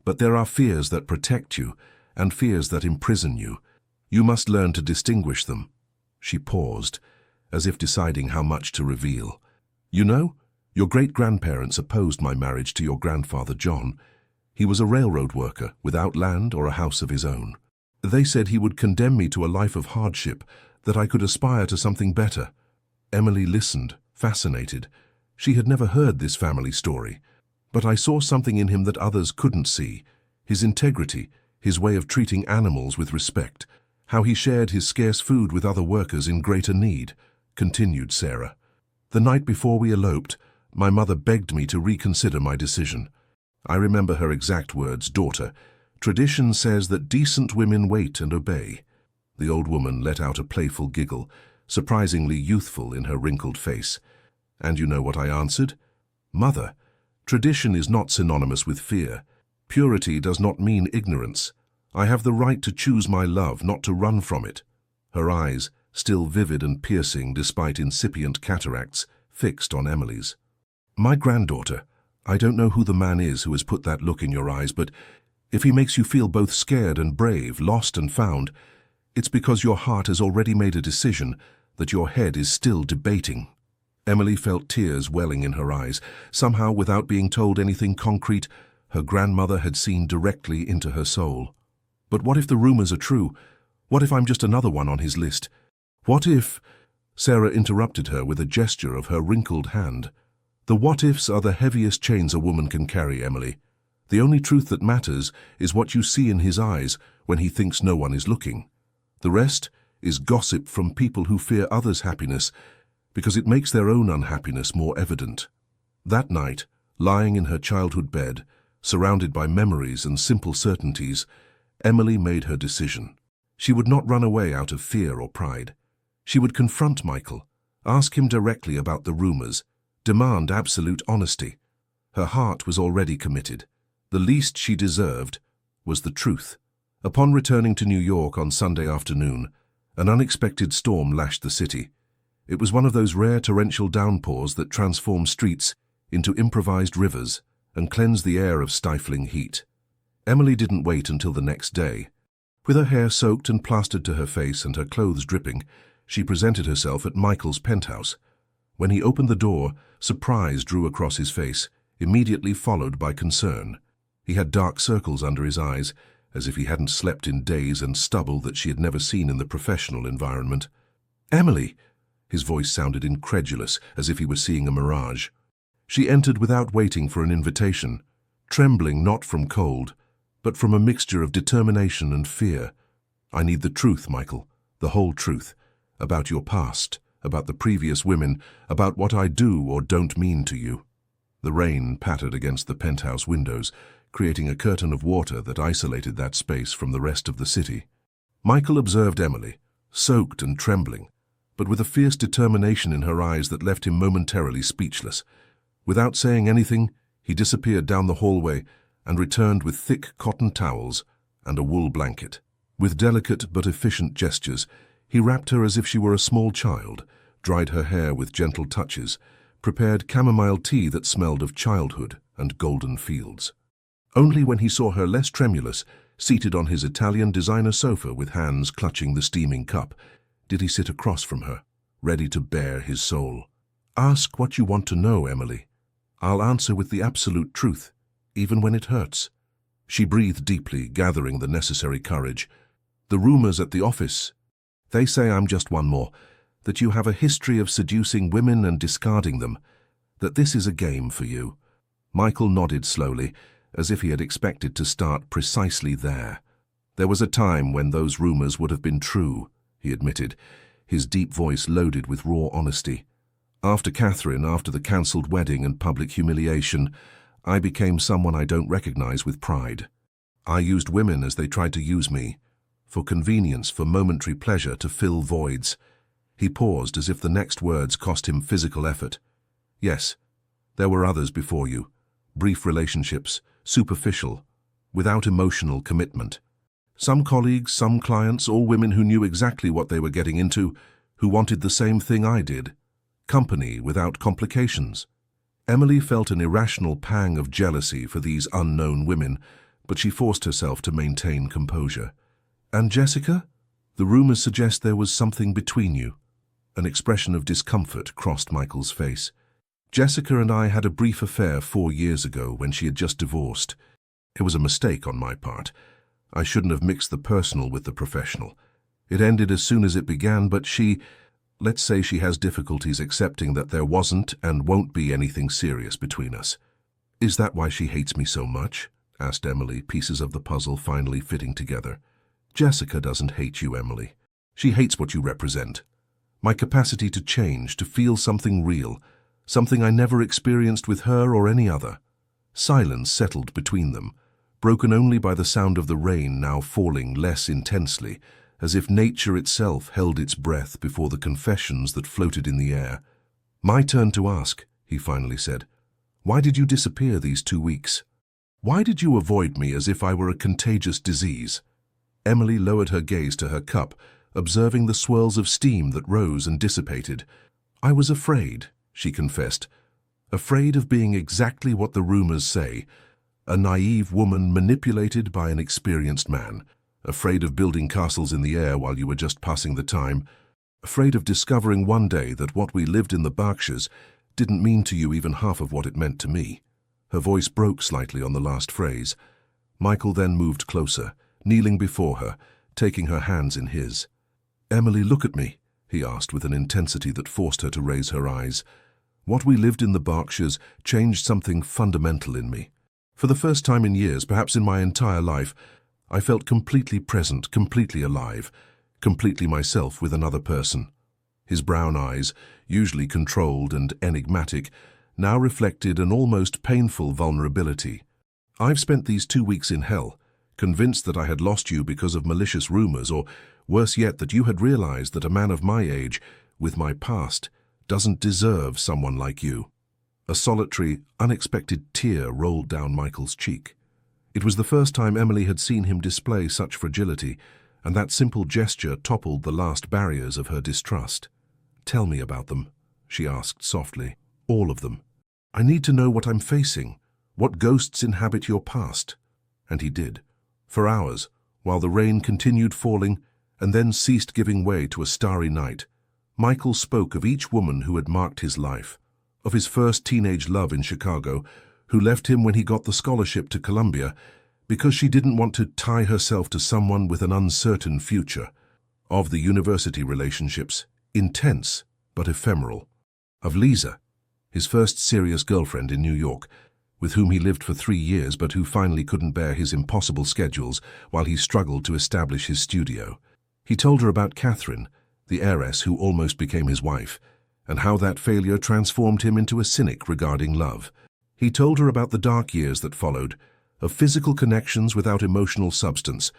"But there are fears that protect you and fears that imprison you. You must learn to distinguish them." She paused, as if deciding how much to reveal. "You know, your great-grandparents opposed my marriage to your grandfather John. He was a railroad worker without land or a house of his own. They said he would condemn me to a life of hardship, that I could aspire to something better." Emily listened, fascinated. She had never heard this family story. "But I saw something in him that others couldn't see. His integrity, his way of treating animals with respect, how he shared his scarce food with other workers in greater need," continued Sarah. "The night before we eloped, my mother begged me to reconsider my decision. I remember her exact words, 'Daughter, tradition says that decent women wait and obey.'" The old woman let out a playful giggle, surprisingly youthful in her wrinkled face. "And you know what I answered? 'Mother, tradition is not synonymous with fear. Purity does not mean ignorance. I have the right to choose my love, not to run from it." Her eyes, still vivid and piercing despite incipient cataracts, fixed on Emily's. "My granddaughter, I don't know who the man is who has put that look in your eyes, but if he makes you feel both scared and brave, lost and found, it's because your heart has already made a decision that your head is still debating." Emily felt tears welling in her eyes. Somehow, without being told anything concrete, her grandmother had seen directly into her soul. But what if the rumors are true? What if I'm just another one on his list? What if— Sarah interrupted her with a gesture of her wrinkled hand. The what-ifs are the heaviest chains a woman can carry, Emily. The only truth that matters is what you see in his eyes when he thinks no one is looking. The rest is gossip from people who fear others' happiness because it makes their own unhappiness more evident. That night, lying in her childhood bed, surrounded by memories and simple certainties, Emily made her decision. She would not run away out of fear or pride. She would confront Michael, ask him directly about the rumors, demand absolute honesty. Her heart was already committed. The least she deserved was the truth. Upon returning to New York on Sunday afternoon, an unexpected storm lashed the city. It was one of those rare torrential downpours that transform streets into improvised rivers and cleanse the air of stifling heat. Emily didn't wait until the next day. With her hair soaked and plastered to her face and her clothes dripping, she presented herself at Michael's penthouse. When he opened the door, surprise drew across his face, immediately followed by concern. He had dark circles under his eyes, as if he hadn't slept in days, and stubble that she had never seen in the professional environment. "Emily!" His voice sounded incredulous, as if he were seeing a mirage. She entered without waiting for an invitation, trembling not from cold, but from a mixture of determination and fear. "I need the truth, Michael, the whole truth, about your past, about the previous women, about what I do or don't mean to you." The rain pattered against the penthouse windows, creating a curtain of water that isolated that space from the rest of the city. Michael observed Emily, soaked and trembling, but with a fierce determination in her eyes that left him momentarily speechless. Without saying anything, he disappeared down the hallway and returned with thick cotton towels and a wool blanket. With delicate but efficient gestures, he wrapped her as if she were a small child, dried her hair with gentle touches, prepared chamomile tea that smelled of childhood and golden fields. Only when he saw her less tremulous, seated on his Italian designer sofa with hands clutching the steaming cup, did he sit across from her, ready to bare his soul. "Ask what you want to know, Emily. I'll answer with the absolute truth, even when it hurts." She breathed deeply, gathering the necessary courage. "The rumors at the office, they say I'm just one more, that you have a history of seducing women and discarding them, that this is a game for you." Michael nodded slowly, as if he had expected to start precisely there. "There was a time when those rumors would have been true," he admitted, his deep voice loaded with raw honesty. "After Catherine, after the cancelled wedding and public humiliation, I became someone I don't recognize with pride. I used women as they tried to use me, for convenience, for momentary pleasure, to fill voids." He paused as if the next words cost him physical effort. "Yes, there were others before you. Brief relationships, superficial, without emotional commitment. Some colleagues, some clients, all women who knew exactly what they were getting into, who wanted the same thing I did. Company without complications." Emily felt an irrational pang of jealousy for these unknown women, but she forced herself to maintain composure. "And Jessica? The rumors suggest there was something between you." An expression of discomfort crossed Michael's face. "Jessica and I had a brief affair 4 years ago when she had just divorced. It was a mistake on my part. I shouldn't have mixed the personal with the professional. It ended as soon as it began, but let's say she has difficulties accepting that there wasn't and won't be anything serious between us." "Is that why she hates me so much?" asked Emily, pieces of the puzzle finally fitting together. "Jessica doesn't hate you, Emily. She hates what you represent. My capacity to change, to feel something real, something I never experienced with her or any other." Silence settled between them, broken only by the sound of the rain now falling less intensely, as if nature itself held its breath before the confessions that floated in the air. "My turn to ask," he finally said. "Why did you disappear these 2 weeks? Why did you avoid me as if I were a contagious disease?" Emily lowered her gaze to her cup, observing the swirls of steam that rose and dissipated. "I was afraid," she confessed. "Afraid of being exactly what the rumors say, a naive woman manipulated by an experienced man. Afraid of building castles in the air while you were just passing the time. Afraid of discovering one day that what we lived in the Berkshires didn't mean to you even half of what it meant to me." Her voice broke slightly on the last phrase. Michael then moved closer, kneeling before her, taking her hands in his. "Emily, look at me," he asked with an intensity that forced her to raise her eyes. "What we lived in the Berkshires changed something fundamental in me. For the first time in years, perhaps in my entire life, I felt completely present, completely alive, completely myself with another person." His brown eyes, usually controlled and enigmatic, now reflected an almost painful vulnerability. "I've spent these 2 weeks in hell, convinced that I had lost you because of malicious rumors, or worse yet, that you had realized that a man of my age, with my past, doesn't deserve someone like you." A solitary, unexpected tear rolled down Michael's cheek. It was the first time Emily had seen him display such fragility, and that simple gesture toppled the last barriers of her distrust. "Tell me about them," she asked softly. "All of them. I need to know what I'm facing, what ghosts inhabit your past." And he did. For hours, while the rain continued falling and then ceased giving way to a starry night, Michael spoke of each woman who had marked his life, of his first teenage love in Chicago, who left him when he got the scholarship to Columbia because she didn't want to tie herself to someone with an uncertain future, of the university relationships, intense but ephemeral, of Lisa, his first serious girlfriend in New York, with whom he lived for 3 years but who finally couldn't bear his impossible schedules while he struggled to establish his studio. He told her about Catherine, the heiress who almost became his wife, and how that failure transformed him into a cynic regarding love. He told her about the dark years that followed, of physical connections without emotional substance,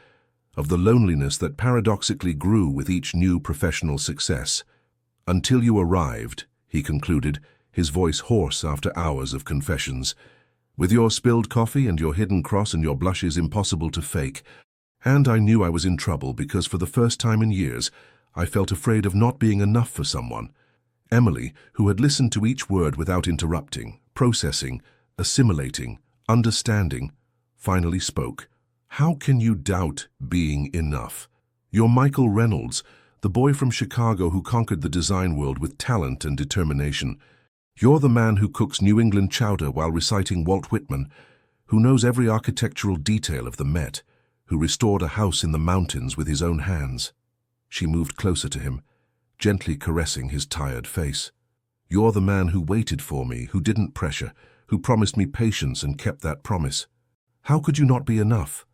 of the loneliness that paradoxically grew with each new professional success. "Until you arrived," he concluded, his voice hoarse after hours of confessions, "with your spilled coffee and your hidden cross and your blushes impossible to fake. And I knew I was in trouble because for the first time in years, I felt afraid of not being enough for someone." Emily, who had listened to each word without interrupting, processing, assimilating, understanding, finally spoke. "How can you doubt being enough? You're Michael Reynolds, the boy from Chicago who conquered the design world with talent and determination. You're the man who cooks New England chowder while reciting Walt Whitman, who knows every architectural detail of the Met, who restored a house in the mountains with his own hands." She moved closer to him, gently caressing his tired face. "You're the man who waited for me, who didn't pressure, who promised me patience and kept that promise. How could you not be enough?"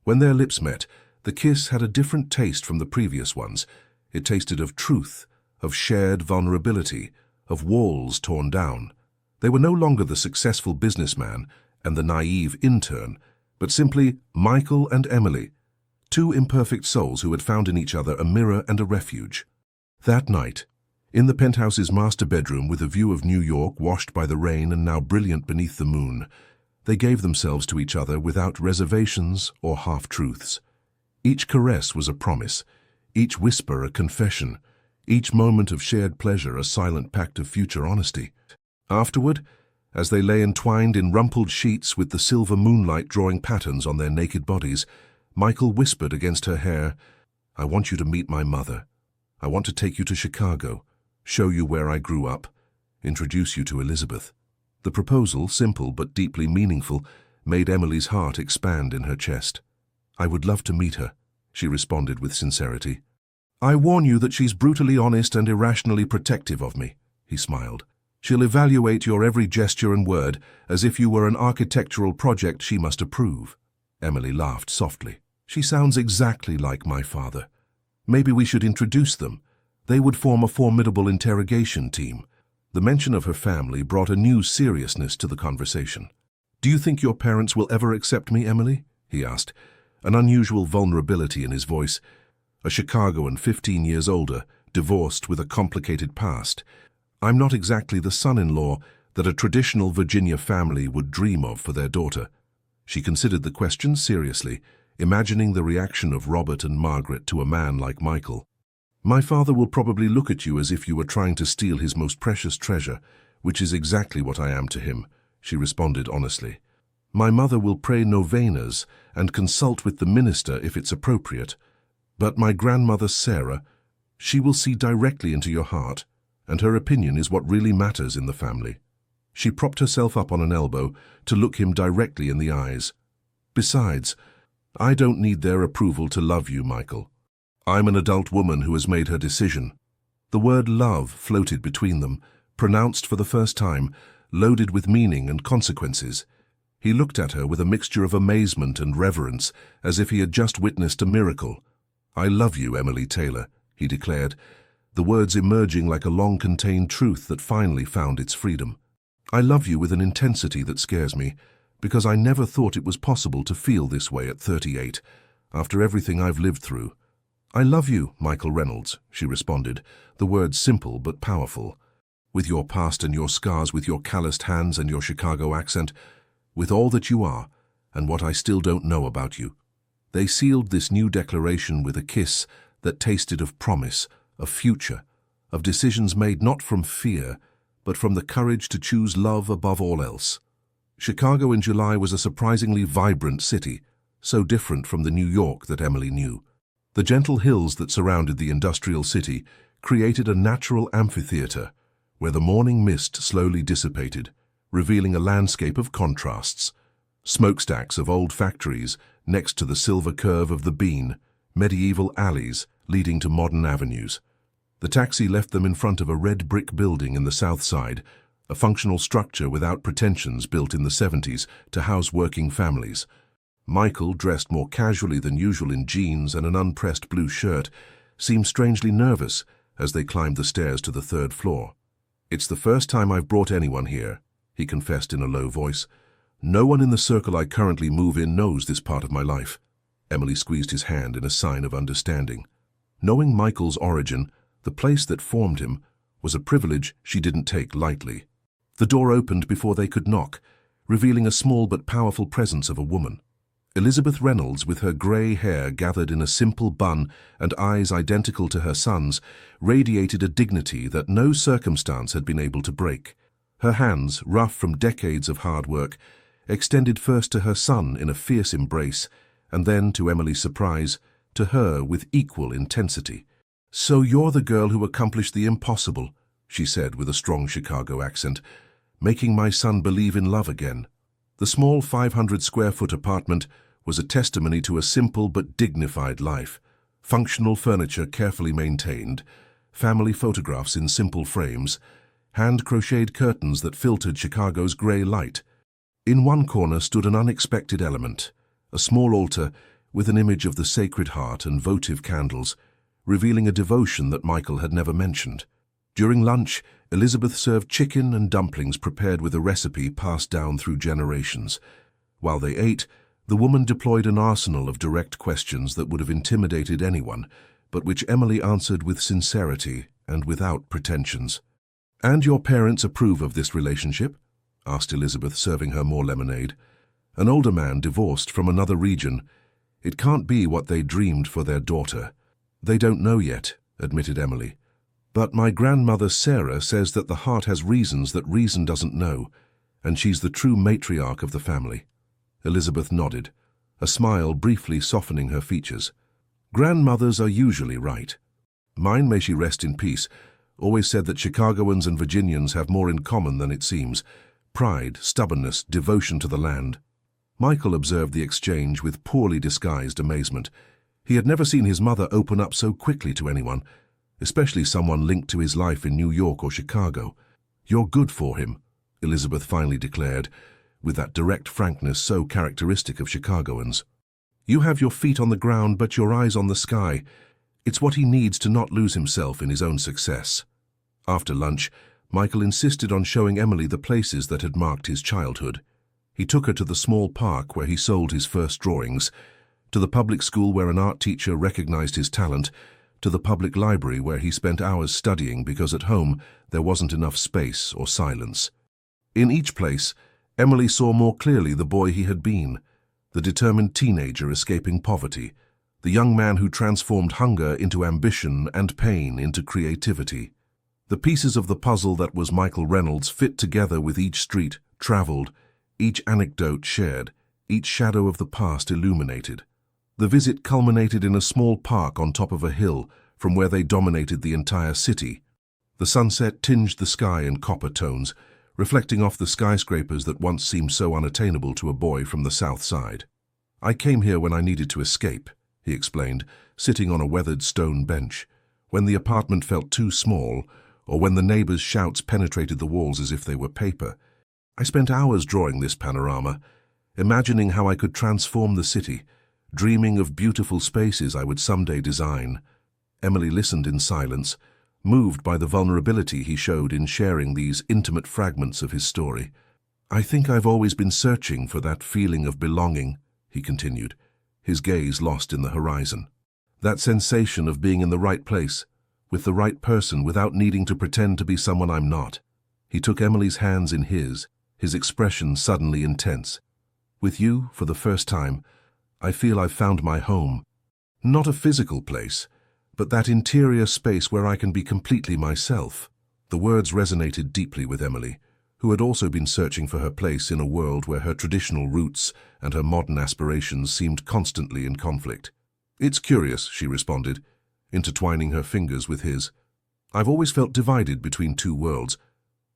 When their lips met, the kiss had a different taste from the previous ones. It tasted of truth, of shared vulnerability, of walls torn down. They were no longer the successful businessman and the naive intern, but simply Michael and Emily, two imperfect souls who had found in each other a mirror and a refuge. That night, in the penthouse's master bedroom with a view of New York washed by the rain and now brilliant beneath the moon, they gave themselves to each other without reservations or half-truths. Each caress was a promise, each whisper a confession, each moment of shared pleasure a silent pact of future honesty. Afterward, as they lay entwined in rumpled sheets with the silver moonlight drawing patterns on their naked bodies, Michael whispered against her hair, "I want you to meet my mother. I want to take you to Chicago, show you where I grew up, introduce you to Elizabeth." The proposal, simple but deeply meaningful, made Emily's heart expand in her chest. "I would love to meet her," she responded with sincerity. "I warn you that she's brutally honest and irrationally protective of me," he smiled. "She'll evaluate your every gesture and word as if you were an architectural project she must approve." Emily laughed softly. "She sounds exactly like my father. Maybe we should introduce them. They would form a formidable interrogation team." The mention of her family brought a new seriousness to the conversation. "Do you think your parents will ever accept me, Emily?" he asked, an unusual vulnerability in his voice. A Chicagoan 15 years older, divorced with a complicated past. "I'm not exactly the son-in-law that a traditional Virginia family would dream of for their daughter." She considered the question seriously, imagining the reaction of Robert and Margaret to a man like Michael. "My father will probably look at you as if you were trying to steal his most precious treasure, which is exactly what I am to him," she responded honestly. "My mother will pray novenas and consult with the minister if it's appropriate. But my grandmother Sarah, she will see directly into your heart, and her opinion is what really matters in the family." She propped herself up on an elbow to look him directly in the eyes. "Besides, I don't need their approval to love you, Michael. I'm an adult woman who has made her decision. The word love floated between them, pronounced for the first time, loaded with meaning and consequences. He looked at her with a mixture of amazement and reverence, as if he had just witnessed a miracle. I love you, Emily Taylor, he declared, the words emerging like a long-contained truth that finally found its freedom. I love you with an intensity that scares me, because I never thought it was possible to feel this way at 38, after everything I've lived through. I love you, Michael Reynolds, she responded, the words simple but powerful. With your past and your scars, with your calloused hands and your Chicago accent, with all that you are, and what I still don't know about you. They sealed this new declaration with a kiss that tasted of promise, of future, of decisions made not from fear, but from the courage to choose love above all else. Chicago in July was a surprisingly vibrant city, so different from the New York that Emily knew. The gentle hills that surrounded the industrial city created a natural amphitheater, where the morning mist slowly dissipated, revealing a landscape of contrasts. Smokestacks of old factories next to the silver curve of the Bean, medieval alleys leading to modern avenues. The taxi left them in front of a red brick building in the south side, a functional structure without pretensions built in the 70s to house working families. Michael, dressed more casually than usual in jeans and an unpressed blue shirt, seemed strangely nervous as they climbed the stairs to the third floor. It's the first time I've brought anyone here, he confessed in a low voice. No one in the circle I currently move in knows this part of my life. Emily squeezed his hand in a sign of understanding. Knowing Michael's origin, the place that formed him, was a privilege she didn't take lightly. The door opened before they could knock, revealing a small but powerful presence of a woman. Elizabeth Reynolds, with her grey hair gathered in a simple bun and eyes identical to her son's, radiated a dignity that no circumstance had been able to break. Her hands, rough from decades of hard work, extended first to her son in a fierce embrace, and then, to Emily's surprise, to her with equal intensity. "So you're the girl who accomplished the impossible," she said with a strong Chicago accent, "making my son believe in love again." The small 500-square-foot apartment was a testimony to a simple but dignified life. Functional furniture carefully maintained, family photographs in simple frames, hand-crocheted curtains that filtered Chicago's grey light. In one corner stood an unexpected element, a small altar with an image of the Sacred Heart and votive candles, revealing a devotion that Michael had never mentioned. During lunch, Elizabeth served chicken and dumplings prepared with a recipe passed down through generations. While they ate, the woman deployed an arsenal of direct questions that would have intimidated anyone, but which Emily answered with sincerity and without pretensions. "And your parents approve of this relationship?" asked Elizabeth, serving her more lemonade. "An older man divorced from another region. It can't be what they dreamed for their daughter." "They don't know yet," admitted Emily. "But my grandmother Sarah says that the heart has reasons that reason doesn't know, and she's the true matriarch of the family." Elizabeth nodded, a smile briefly softening her features. "Grandmothers are usually right. Mine, may she rest in peace, always said that Chicagoans and Virginians have more in common than it seems: pride, stubbornness, devotion to the land." Michael observed the exchange with poorly disguised amazement. He had never seen his mother open up so quickly to anyone, especially someone linked to his life in New York or Chicago. "You're good for him," Elizabeth finally declared, with that direct frankness so characteristic of Chicagoans. "You have your feet on the ground but your eyes on the sky. It's what he needs to not lose himself in his own success." After lunch, Michael insisted on showing Emily the places that had marked his childhood. He took her to the small park where he sold his first drawings, to the public school where an art teacher recognized his talent, to the public library where he spent hours studying because at home there wasn't enough space or silence. In each place, Emily saw more clearly the boy he had been, the determined teenager escaping poverty, the young man who transformed hunger into ambition and pain into creativity. The pieces of the puzzle that was Michael Reynolds fit together with each street traveled, each anecdote shared, each shadow of the past illuminated. The visit culminated in a small park on top of a hill from where they dominated the entire city. The sunset tinged the sky in copper tones, reflecting off the skyscrapers that once seemed so unattainable to a boy from the south side. "I came here when I needed to escape," he explained, sitting on a weathered stone bench. "When the apartment felt too small, or when the neighbors' shouts penetrated the walls as if they were paper. I spent hours drawing this panorama, imagining how I could transform the city, dreaming of beautiful spaces I would someday design." Emily listened in silence, moved by the vulnerability he showed in sharing these intimate fragments of his story. "I think I've always been searching for that feeling of belonging," he continued, his gaze lost in the horizon. "That sensation of being in the right place, with the right person without needing to pretend to be someone I'm not." He took Emily's hands in his expression suddenly intense. "With you, for the first time, I feel I've found my home. Not a physical place, but that interior space where I can be completely myself." The words resonated deeply with Emily, who had also been searching for her place in a world where her traditional roots and her modern aspirations seemed constantly in conflict. "It's curious," she responded, intertwining her fingers with his. "I've always felt divided between two worlds,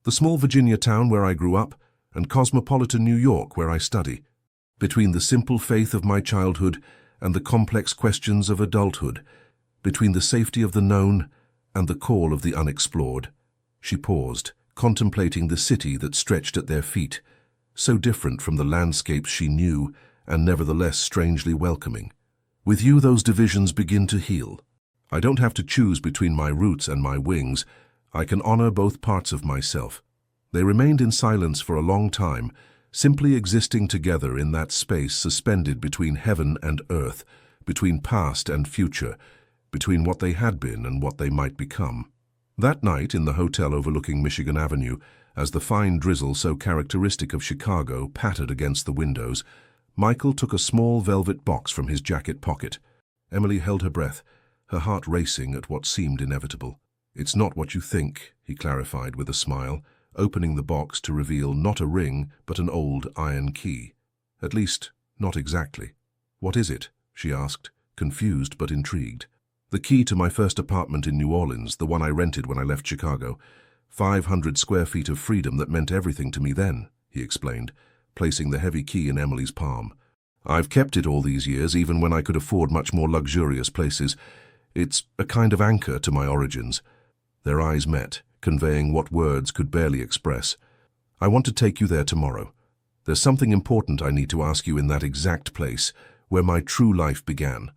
the small Virginia town where I grew up and cosmopolitan New York where I study, between the simple faith of my childhood and the complex questions of adulthood, between the safety of the known and the call of the unexplored." She paused, contemplating the city that stretched at their feet, so different from the landscapes she knew and nevertheless strangely welcoming. "With you, those divisions begin to heal. I don't have to choose between my roots and my wings. I can honor both parts of myself." They remained in silence for a long time, simply existing together in that space suspended between heaven and earth, between past and future, between what they had been and what they might become. That night, in the hotel overlooking Michigan Avenue, as the fine drizzle so characteristic of Chicago pattered against the windows, Michael took a small velvet box from his jacket pocket. Emily held her breath, her heart racing at what seemed inevitable. "It's not what you think," he clarified with a smile, opening the box to reveal not a ring, but an old iron key. "At least, not exactly." "What is it?" she asked, confused but intrigued. "The key to my first apartment in New Orleans, the one I rented when I left Chicago. 500 square feet of freedom that meant everything to me then," he explained, placing the heavy key in Emily's palm. "I've kept it all these years, even when I could afford much more luxurious places. It's a kind of anchor to my origins." Their eyes met, conveying what words could barely express. "I want to take you there tomorrow. There's something important I need to ask you in that exact place, where my true life began."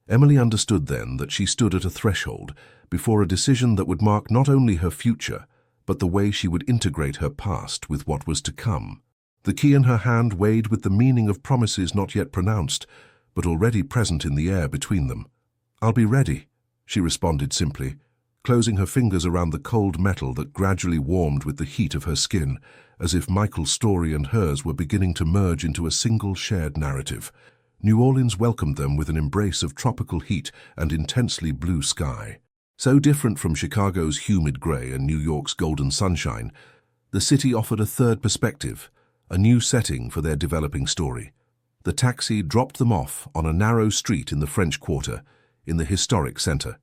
Emily understood then that she stood at a threshold, before a decision that would mark not only her future, but the way she would integrate her past with what was to come. The key in her hand weighed with the meaning of promises not yet pronounced, but already present in the air between them. "I'll be ready," she responded simply, closing her fingers around the cold metal that gradually warmed with the heat of her skin, as if Michael's story and hers were beginning to merge into a single shared narrative. New Orleans welcomed them with an embrace of tropical heat and intensely blue sky. So different from Chicago's humid gray and New York's golden sunshine, the city offered a third perspective, a new setting for their developing story. The taxi dropped them off on a narrow street in the French Quarter, in the historic center.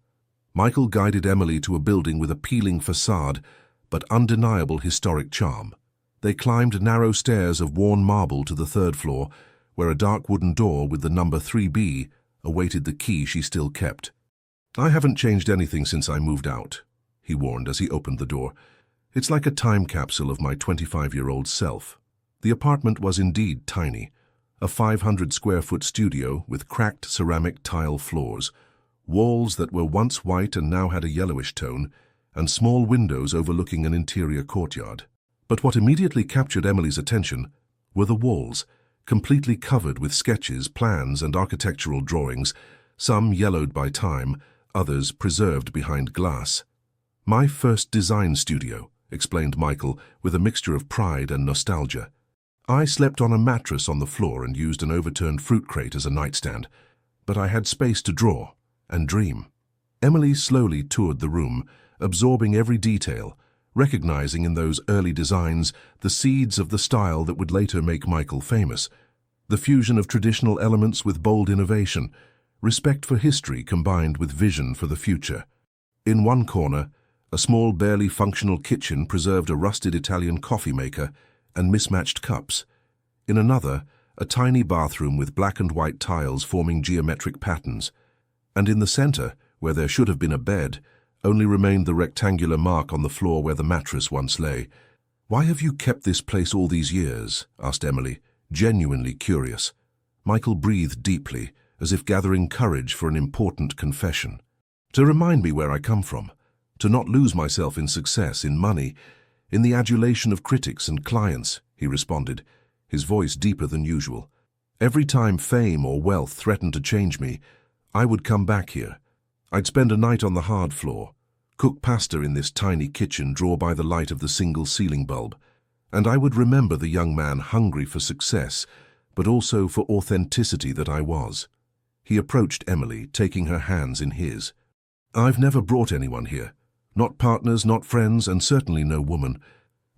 Michael guided Emily to a building with a peeling facade, but undeniable historic charm. They climbed narrow stairs of worn marble to the third floor, where a dark wooden door with the number 3B awaited the key she still kept. "I haven't changed anything since I moved out," he warned as he opened the door. "It's like a time capsule of my 25-year-old self." The apartment was indeed tiny, a 500-square-foot studio with cracked ceramic tile floors, walls that were once white and now had a yellowish tone, and small windows overlooking an interior courtyard. But what immediately captured Emily's attention were the walls, completely covered with sketches, plans, and architectural drawings, some yellowed by time, others preserved behind glass. "My first design studio," explained Michael with a mixture of pride and nostalgia. "I slept on a mattress on the floor and used an overturned fruit crate as a nightstand, but I had space to draw and dream." Emily slowly toured the room, absorbing every detail, recognizing in those early designs the seeds of the style that would later make Michael famous. The fusion of traditional elements with bold innovation, respect for history combined with vision for the future. In one corner, a small, barely functional kitchen preserved a rusted Italian coffee maker and mismatched cups. In another, a tiny bathroom with black and white tiles forming geometric patterns, and in the center, where there should have been a bed, only remained the rectangular mark on the floor where the mattress once lay. "Why have you kept this place all these years?" asked Emily, genuinely curious. Michael breathed deeply, as if gathering courage for an important confession. "To remind me where I come from, to not lose myself in success, in money, in the adulation of critics and clients," he responded, his voice deeper than usual. "Every time fame or wealth threatened to change me, I would come back here. I'd spend a night on the hard floor, cook pasta in this tiny kitchen drawn by the light of the single ceiling bulb, and I would remember the young man hungry for success, but also for authenticity that I was." He approached Emily, taking her hands in his. "I've never brought anyone here. Not partners, not friends, and certainly no woman.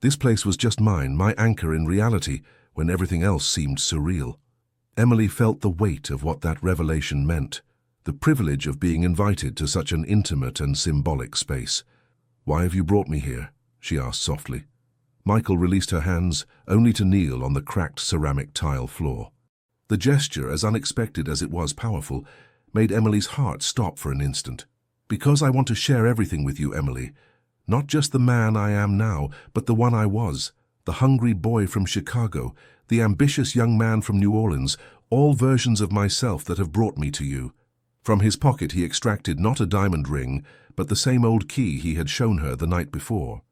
This place was just mine, my anchor in reality, when everything else seemed surreal." Emily felt the weight of what that revelation meant, the privilege of being invited to such an intimate and symbolic space. "Why have you brought me here?" she asked softly. Michael released her hands, only to kneel on the cracked ceramic tile floor. The gesture, as unexpected as it was powerful, made Emily's heart stop for an instant. "Because I want to share everything with you, Emily. Not just the man I am now, but the one I was, the hungry boy from Chicago, the ambitious young man from New Orleans, all versions of myself that have brought me to you." From his pocket he extracted not a diamond ring, but the same old key he had shown her the night before.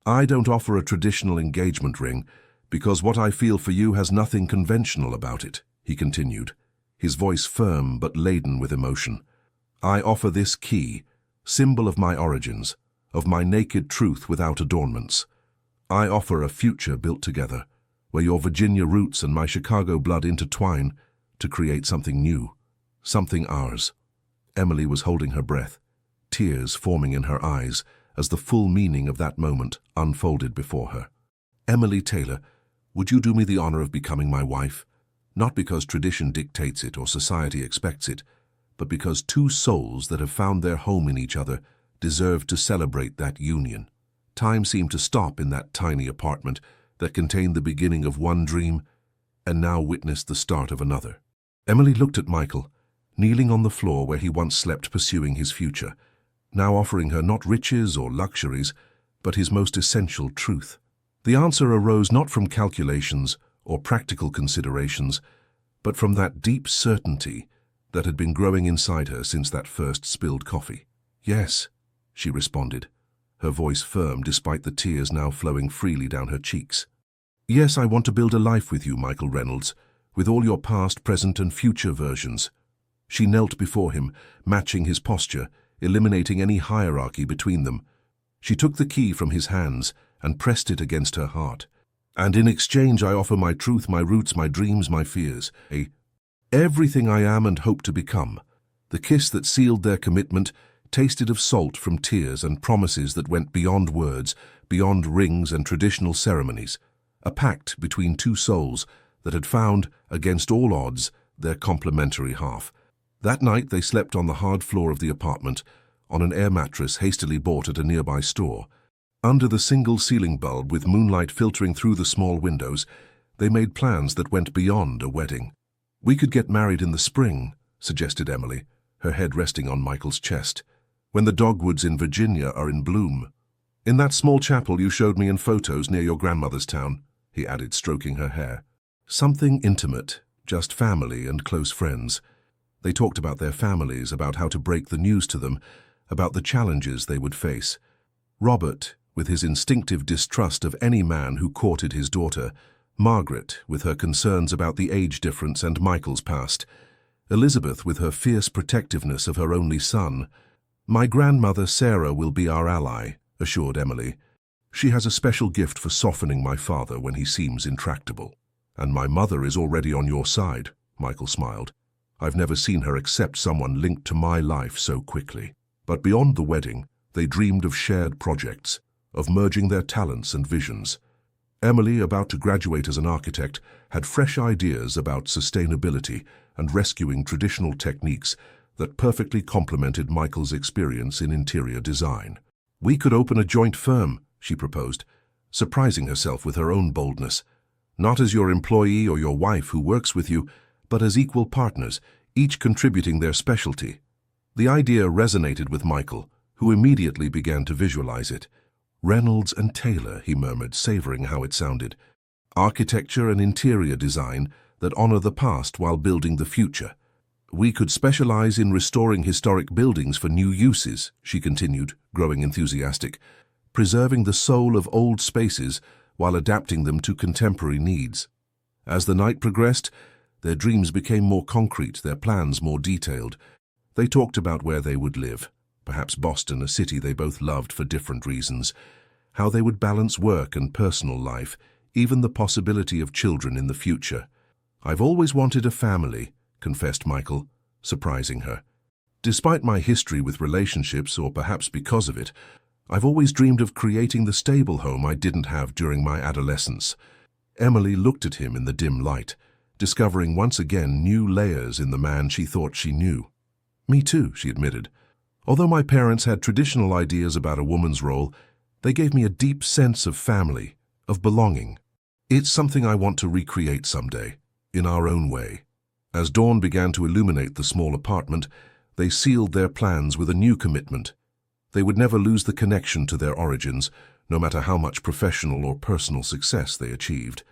"I don't offer a traditional engagement ring, because what I feel for you has nothing conventional about it," he continued, his voice firm but laden with emotion. "I offer this key, symbol of my origins, of my naked truth without adornments. I offer a future built together, where your Virginia roots and my Chicago blood intertwine to create something new, something ours." Emily was holding her breath, tears forming in her eyes as the full meaning of that moment unfolded before her. "Emily Taylor, would you do me the honor of becoming my wife? Not because tradition dictates it or society expects it, but because two souls that have found their home in each other deserve to celebrate that union." Time seemed to stop in that tiny apartment that contained the beginning of one dream and now witnessed the start of another. Emily looked at Michael, kneeling on the floor where he once slept pursuing his future, now offering her not riches or luxuries, but his most essential truth. The answer arose not from calculations or practical considerations, but from that deep certainty that had been growing inside her since that first spilled coffee. "Yes," she responded, her voice firm despite the tears now flowing freely down her cheeks. "Yes, I want to build a life with you, Michael Reynolds, with all your past, present, and future versions." She knelt before him, matching his posture, eliminating any hierarchy between them. She took the key from his hands and pressed it against her heart. "And in exchange I offer my truth, my roots, my dreams, my fears, everything I am and hope to become." The kiss that sealed their commitment tasted of salt from tears and promises that went beyond words, beyond rings and traditional ceremonies. A pact between two souls that had found, against all odds, their complementary half. That night they slept on the hard floor of the apartment, on an air mattress hastily bought at a nearby store. Under the single ceiling bulb with moonlight filtering through the small windows, they made plans that went beyond a wedding. "We could get married in the spring," suggested Emily, her head resting on Michael's chest, "when the dogwoods in Virginia are in bloom. In that small chapel you showed me in photos near your grandmother's town," he added, stroking her hair. "Something intimate, just family and close friends." They talked about their families, about how to break the news to them, about the challenges they would face. Robert, with his instinctive distrust of any man who courted his daughter, Margaret, with her concerns about the age difference and Michael's past, Elizabeth with her fierce protectiveness of her only son. "My grandmother Sarah will be our ally," assured Emily. "She has a special gift for softening my father when he seems intractable." "And my mother is already on your side," Michael smiled. "I've never seen her accept someone linked to my life so quickly." But beyond the wedding, they dreamed of shared projects, of merging their talents and visions. Emily, about to graduate as an architect, had fresh ideas about sustainability and rescuing traditional techniques that perfectly complemented Michael's experience in interior design. "We could open a joint firm," she proposed, surprising herself with her own boldness. Not as your employee or your wife who works with you, but as equal partners, each contributing their specialty. The idea resonated with Michael, who immediately began to visualize it. Reynolds and Taylor, he murmured, savoring how it sounded. Architecture and interior design that honor the past while building the future. We could specialize in restoring historic buildings for new uses, she continued, growing enthusiastic, preserving the soul of old spaces while adapting them to contemporary needs. As the night progressed, their dreams became more concrete, their plans more detailed. They talked about where they would live, perhaps Boston, a city they both loved for different reasons, how they would balance work and personal life, even the possibility of children in the future. "I've always wanted a family," confessed Michael, surprising her. "Despite my history with relationships, or perhaps because of it, I've always dreamed of creating the stable home I didn't have during my adolescence." Emily looked at him in the dim light, discovering once again new layers in the man she thought she knew. "Me too," she admitted. "Although my parents had traditional ideas about a woman's role, they gave me a deep sense of family, of belonging. It's something I want to recreate someday, in our own way." As dawn began to illuminate the small apartment, they sealed their plans with a new commitment. They would never lose the connection to their origins, no matter how much professional or personal success they achieved.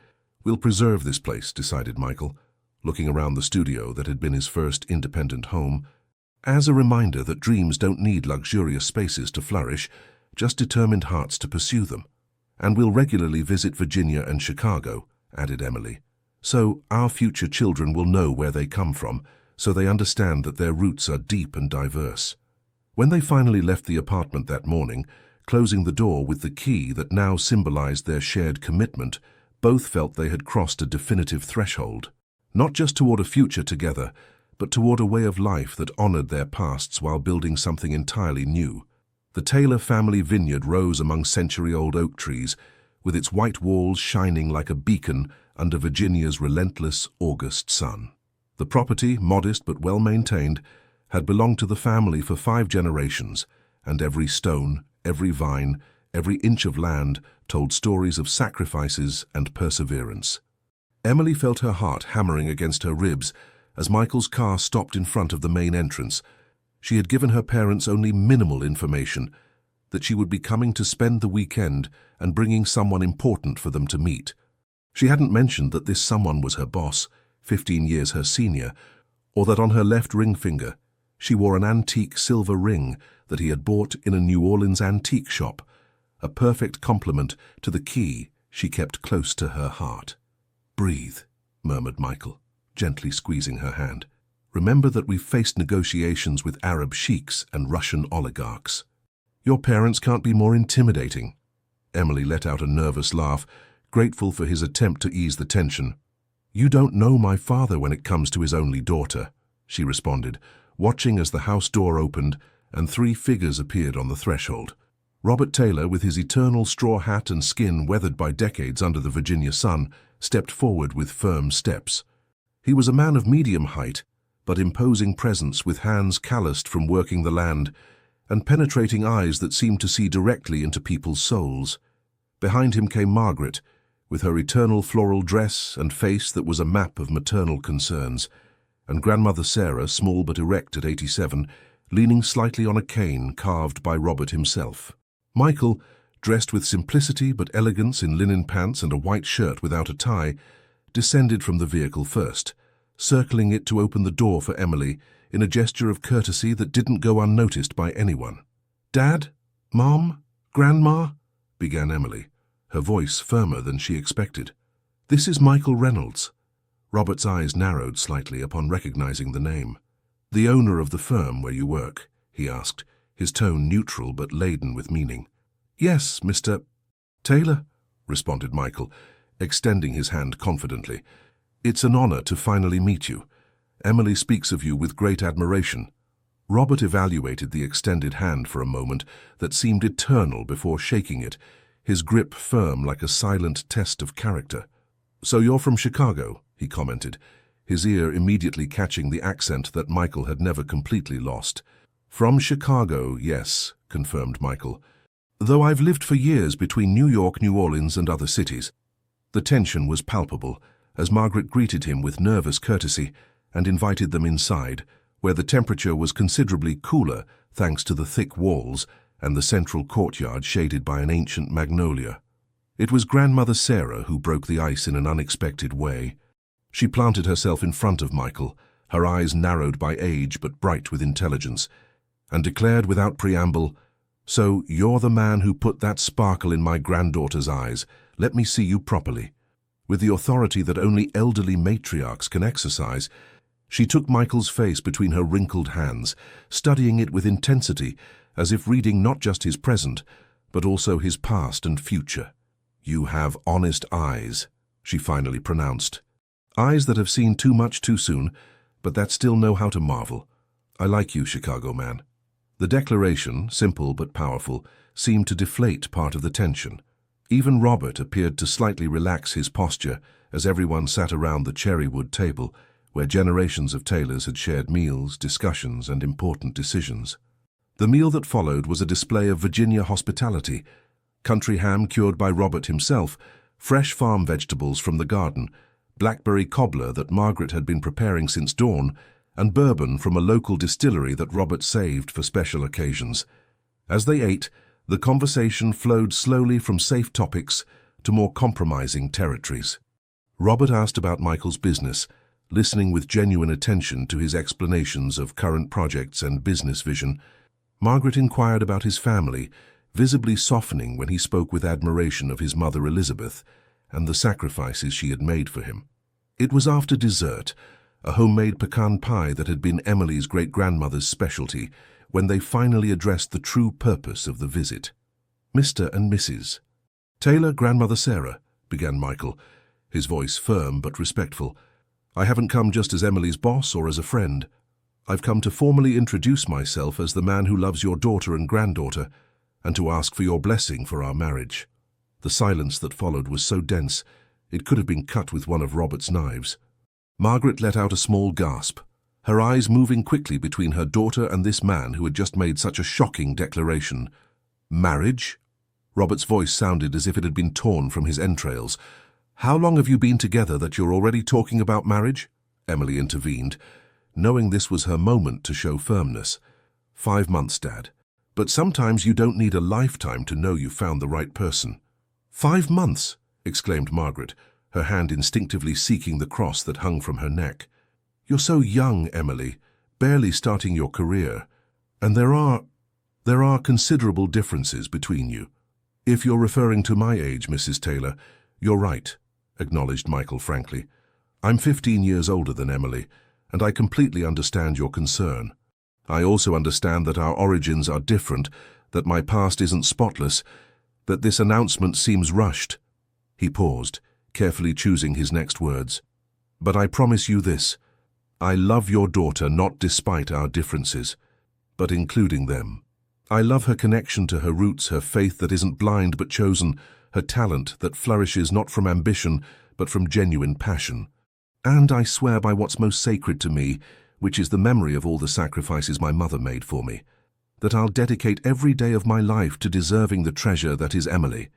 "We'll preserve this place," decided Michael, looking around the studio that had been his first independent home, as a reminder that dreams don't need luxurious spaces to flourish, just determined hearts to pursue them. "And we'll regularly visit Virginia and Chicago," added Emily, "so our future children will know where they come from, so they understand that their roots are deep and diverse." When they finally left the apartment that morning, closing the door with the key that now symbolized their shared commitment, both felt they had crossed a definitive threshold, not just toward a future together, but toward a way of life that honored their pasts while building something entirely new. The Taylor family vineyard rose among century-old oak trees, with its white walls shining like a beacon under Virginia's relentless August sun. The property, modest but well-maintained, had belonged to the family for 5 generations, and every stone, every vine, every inch of land told stories of sacrifices and perseverance. Emily felt her heart hammering against her ribs as Michael's car stopped in front of the main entrance. She had given her parents only minimal information, that she would be coming to spend the weekend and bringing someone important for them to meet. She hadn't mentioned that this someone was her boss, 15 years her senior, or that on her left ring finger she wore an antique silver ring that he had bought in a New Orleans antique shop, a perfect complement to the key she kept close to her heart. "Breathe," murmured Michael, gently squeezing her hand. "Remember that we've faced negotiations with Arab sheiks and Russian oligarchs. Your parents can't be more intimidating." Emily let out a nervous laugh, grateful for his attempt to ease the tension. "You don't know my father when it comes to his only daughter," she responded, watching as the house door opened and 3 figures appeared on the threshold. Robert Taylor, with his eternal straw hat and skin weathered by decades under the Virginia sun, stepped forward with firm steps. He was a man of medium height, but imposing presence with hands calloused from working the land, and penetrating eyes that seemed to see directly into people's souls. Behind him came Margaret, with her eternal floral dress and face that was a map of maternal concerns, and grandmother Sarah, small but erect at 87, leaning slightly on a cane carved by Robert himself. Michael, dressed with simplicity but elegance in linen pants and a white shirt without a tie, descended from the vehicle first, circling it to open the door for Emily in a gesture of courtesy that didn't go unnoticed by anyone. "Dad? Mom? Grandma?" began Emily, her voice firmer than she expected. "This is Michael Reynolds." Robert's eyes narrowed slightly upon recognizing the name. "The owner of the firm where you work?" he asked, his tone neutral but laden with meaning. "Yes, Mr. Taylor," responded Michael, extending his hand confidently. "It's an honor to finally meet you. Emily speaks of you with great admiration." Robert evaluated the extended hand for a moment that seemed eternal before shaking it, his grip firm like a silent test of character. "So you're from Chicago," he commented, his ear immediately catching the accent that Michael had never completely lost. "From Chicago, yes," confirmed Michael, "though I've lived for years between New York, New Orleans, and other cities. The tension was palpable, as Margaret greeted him with nervous courtesy and invited them inside, where the temperature was considerably cooler thanks to the thick walls and the central courtyard shaded by an ancient magnolia. It was Grandmother Sarah who broke the ice in an unexpected way. She planted herself in front of Michael, her eyes narrowed by age but bright with intelligence, and declared without preamble, "So you're the man who put that sparkle in my granddaughter's eyes. Let me see you properly." With the authority that only elderly matriarchs can exercise, she took Michael's face between her wrinkled hands, studying it with intensity, as if reading not just his present, but also his past and future. "You have honest eyes," she finally pronounced. "Eyes that have seen too much too soon, but that still know how to marvel. I like you, Chicago man." The declaration, simple but powerful, seemed to deflate part of the tension. Even Robert appeared to slightly relax his posture as everyone sat around the cherrywood table, where generations of Taylors had shared meals, discussions, and important decisions. The meal that followed was a display of Virginia hospitality: country ham cured by Robert himself, fresh farm vegetables from the garden, blackberry cobbler that Margaret had been preparing since dawn, and bourbon from a local distillery that Robert saved for special occasions. As they ate, the conversation flowed slowly from safe topics to more compromising territories. Robert asked about Michael's business, listening with genuine attention to his explanations of current projects and business vision. Margaret inquired about his family, visibly softening when he spoke with admiration of his mother Elizabeth and the sacrifices she had made for him. It was after dessert, a homemade pecan pie that had been Emily's great-grandmother's specialty, when they finally addressed the true purpose of the visit. "Mr. and Mrs. Taylor, Grandmother Sarah," began Michael, his voice firm but respectful. "I haven't come just as Emily's boss or as a friend. I've come to formally introduce myself as the man who loves your daughter and granddaughter, and to ask for your blessing for our marriage." The silence that followed was so dense, it could have been cut with one of Robert's knives. Margaret let out a small gasp, her eyes moving quickly between her daughter and this man who had just made such a shocking declaration. "Marriage?" Robert's voice sounded as if it had been torn from his entrails. "How long have you been together that you're already talking about marriage?" Emily intervened, knowing this was her moment to show firmness. "5 months, Dad. But sometimes you don't need a lifetime to know you found the right person." "5 months!" exclaimed Margaret, her hand instinctively seeking the cross that hung from her neck. "You're so young, Emily, barely starting your career, and there are considerable differences between you." "If you're referring to my age, Mrs. Taylor, you're right," acknowledged Michael frankly. "I'm 15 years older than Emily, and I completely understand your concern. I also understand that our origins are different, that my past isn't spotless, that this announcement seems rushed." He paused, carefully choosing his next words. "But I promise you this. I love your daughter not despite our differences, but including them. I love her connection to her roots, her faith that isn't blind but chosen, her talent that flourishes not from ambition but from genuine passion. And I swear by what's most sacred to me, which is the memory of all the sacrifices my mother made for me, that I'll dedicate every day of my life to deserving the treasure that is Emily."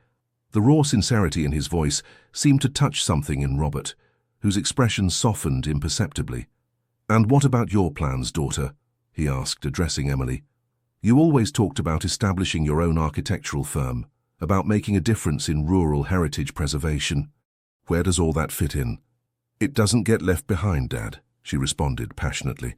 The raw sincerity in his voice seemed to touch something in Robert, whose expression softened imperceptibly. "And what about your plans, daughter?" he asked, addressing Emily. "You always talked about establishing your own architectural firm, about making a difference in rural heritage preservation. Where does all that fit in?" "It doesn't get left behind, Dad," she responded passionately.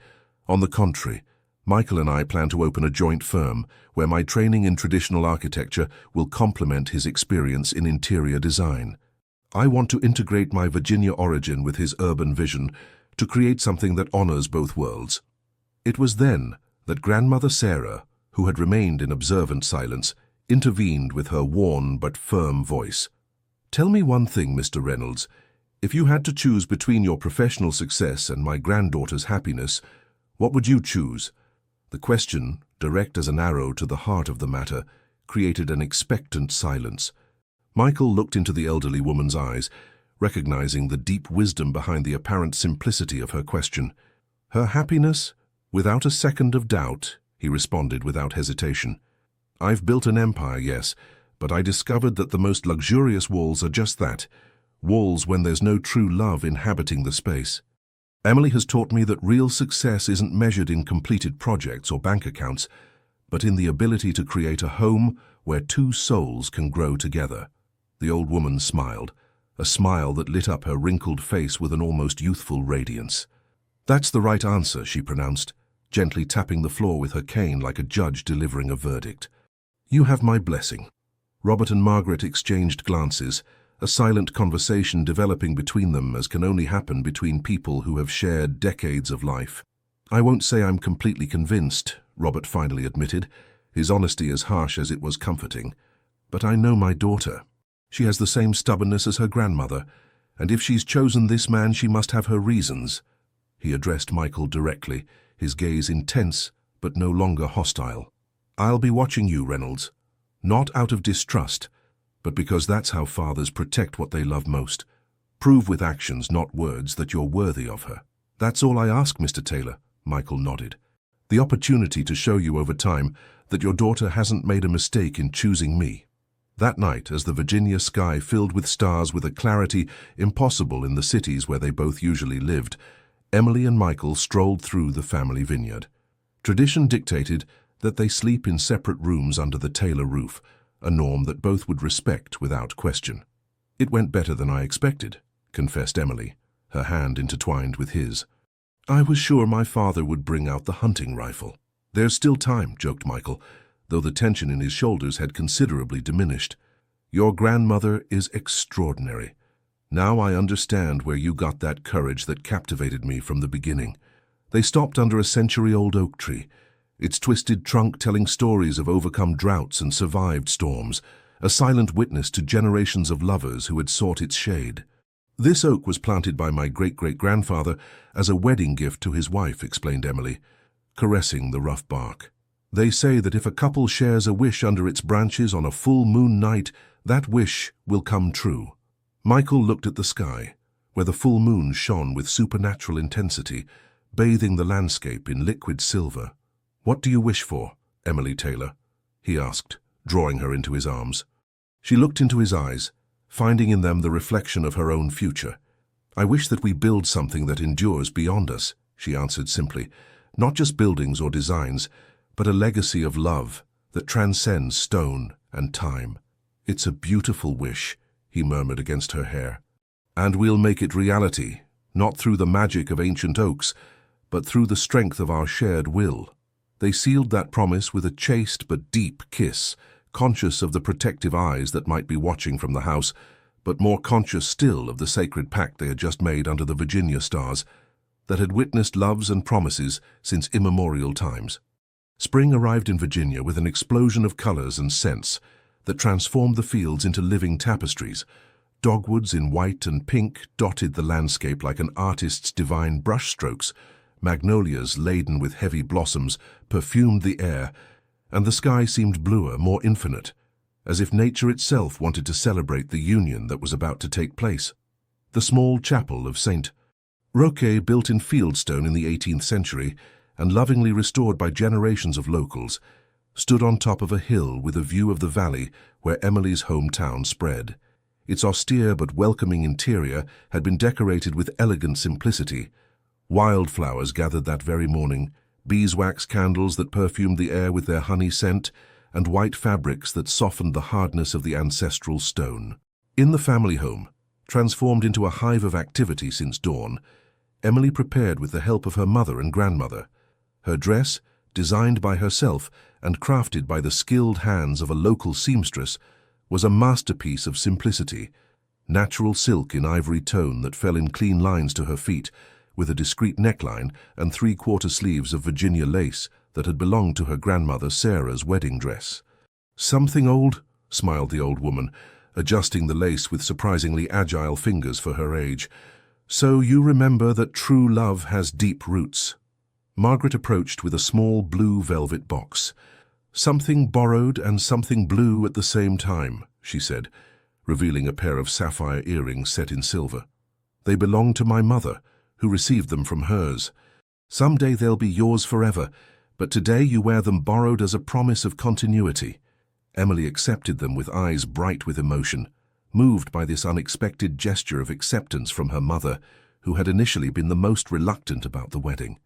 "On the contrary, Michael and I plan to open a joint firm where my training in traditional architecture will complement his experience in interior design. I want to integrate my Virginia origin with his urban vision to create something that honors both worlds." It was then that Grandmother Sarah, who had remained in observant silence, intervened with her worn but firm voice. "Tell me one thing, Mr. Reynolds. If you had to choose between your professional success and my granddaughter's happiness, what would you choose?" The question, direct as an arrow to the heart of the matter, created an expectant silence. Michael looked into the elderly woman's eyes, recognizing the deep wisdom behind the apparent simplicity of her question. "Her happiness? Without a second of doubt," he responded without hesitation. "I've built an empire, yes, but I discovered that the most luxurious walls are just that, walls when there's no true love inhabiting the space. Emily has taught me that real success isn't measured in completed projects or bank accounts, but in the ability to create a home where two souls can grow together. The old woman smiled, a smile that lit up her wrinkled face with an almost youthful radiance. "That's the right answer," she pronounced, gently tapping the floor with her cane like a judge delivering a verdict. "You have my blessing." Robert and Margaret exchanged glances, a silent conversation developing between them as can only happen between people who have shared decades of life. "I won't say I'm completely convinced," Robert finally admitted, his honesty as harsh as it was comforting. "But I know my daughter. She has the same stubbornness as her grandmother, and if she's chosen this man, she must have her reasons." He addressed Michael directly, his gaze intense but no longer hostile. "I'll be watching you, Reynolds. Not out of distrust, but because that's how fathers protect what they love most. Prove with actions, not words, that you're worthy of her." "That's all I ask, Mr. Taylor," Michael nodded. "The opportunity to show you over time that your daughter hasn't made a mistake in choosing me." That night, as the Virginia sky filled with stars with a clarity impossible in the cities where they both usually lived, Emily and Michael strolled through the family vineyard. Tradition dictated that they sleep in separate rooms under the Taylor roof, a norm that both would respect without question. "It went better than I expected," confessed Emily, her hand intertwined with his. "I was sure my father would bring out the hunting rifle." "There's still time," joked Michael, though the tension in his shoulders had considerably diminished. "Your grandmother is extraordinary. Now I understand where you got that courage that captivated me from the beginning." They stopped under a century-old oak tree, its twisted trunk telling stories of overcome droughts and survived storms, a silent witness to generations of lovers who had sought its shade. "This oak was planted by my great-great-grandfather as a wedding gift to his wife," explained Emily, caressing the rough bark. "They say that if a couple shares a wish under its branches on a full moon night, that wish will come true." Michael looked at the sky, where the full moon shone with supernatural intensity, bathing the landscape in liquid silver. "What do you wish for, Emily Taylor?" he asked, drawing her into his arms. She looked into his eyes, finding in them the reflection of her own future. "I wish that we build something that endures beyond us," she answered simply. "Not just buildings or designs, but a legacy of love that transcends stone and time." "It's a beautiful wish," he murmured against her hair. "And we'll make it reality, not through the magic of ancient oaks, but through the strength of our shared will." They sealed that promise with a chaste but deep kiss, conscious of the protective eyes that might be watching from the house, but more conscious still of the sacred pact they had just made under the Virginia stars, that had witnessed loves and promises since immemorial times. Spring arrived in Virginia with an explosion of colors and scents that transformed the fields into living tapestries. Dogwoods in white and pink dotted the landscape like an artist's divine brushstrokes. Magnolias laden with heavy blossoms perfumed the air, and the sky seemed bluer, more infinite, as if nature itself wanted to celebrate the union that was about to take place. The small chapel of St. Roque, built in fieldstone in the 18th century and lovingly restored by generations of locals, stood on top of a hill with a view of the valley where Emily's hometown spread. Its austere but welcoming interior had been decorated with elegant simplicity. Wildflowers gathered that very morning, beeswax candles that perfumed the air with their honey scent, and white fabrics that softened the hardness of the ancestral stone. In the family home, transformed into a hive of activity since dawn, Emily prepared with the help of her mother and grandmother. Her dress, designed by herself and crafted by the skilled hands of a local seamstress, was a masterpiece of simplicity. Natural silk in ivory tone that fell in clean lines to her feet, with a discreet neckline and three-quarter sleeves of Virginia lace that had belonged to her grandmother Sarah's wedding dress. "Something old?" smiled the old woman, adjusting the lace with surprisingly agile fingers for her age. "So you remember that true love has deep roots." Margaret approached with a small blue velvet box. "Something borrowed and something blue at the same time," she said, revealing a pair of sapphire earrings set in silver. "They belong to my mother, who received them from hers. Someday they'll be yours forever, but today you wear them borrowed as a promise of continuity." Emily accepted them with eyes bright with emotion. moved by this unexpected gesture of acceptance from her mother, who had initially been the most reluctant about the wedding.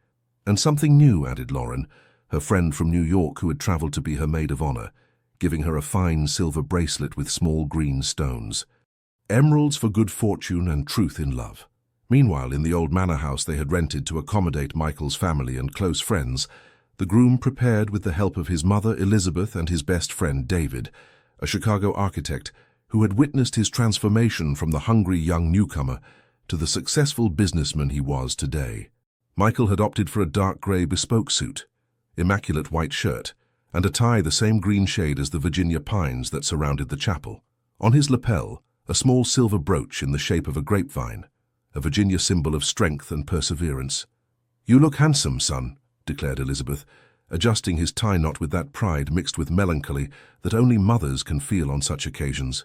And something new, added Lauren, her friend from New York who had traveled to be her maid of honor, giving her a fine silver bracelet with small green stones. Emeralds for good fortune and truth in love. Meanwhile, in the old manor house they had rented to accommodate Michael's family and close friends, the groom prepared with the help of his mother Elizabeth and his best friend David, a Chicago architect who had witnessed his transformation from the hungry young newcomer to the successful businessman he was today. Michael had opted for a dark gray bespoke suit, immaculate white shirt, and a tie the same green shade as the Virginia pines that surrounded the chapel. On his lapel, a small silver brooch in the shape of a grapevine, a Virginia symbol of strength and perseverance. "You look handsome, son," declared Elizabeth, adjusting his tie knot with that pride mixed with melancholy that only mothers can feel on such occasions.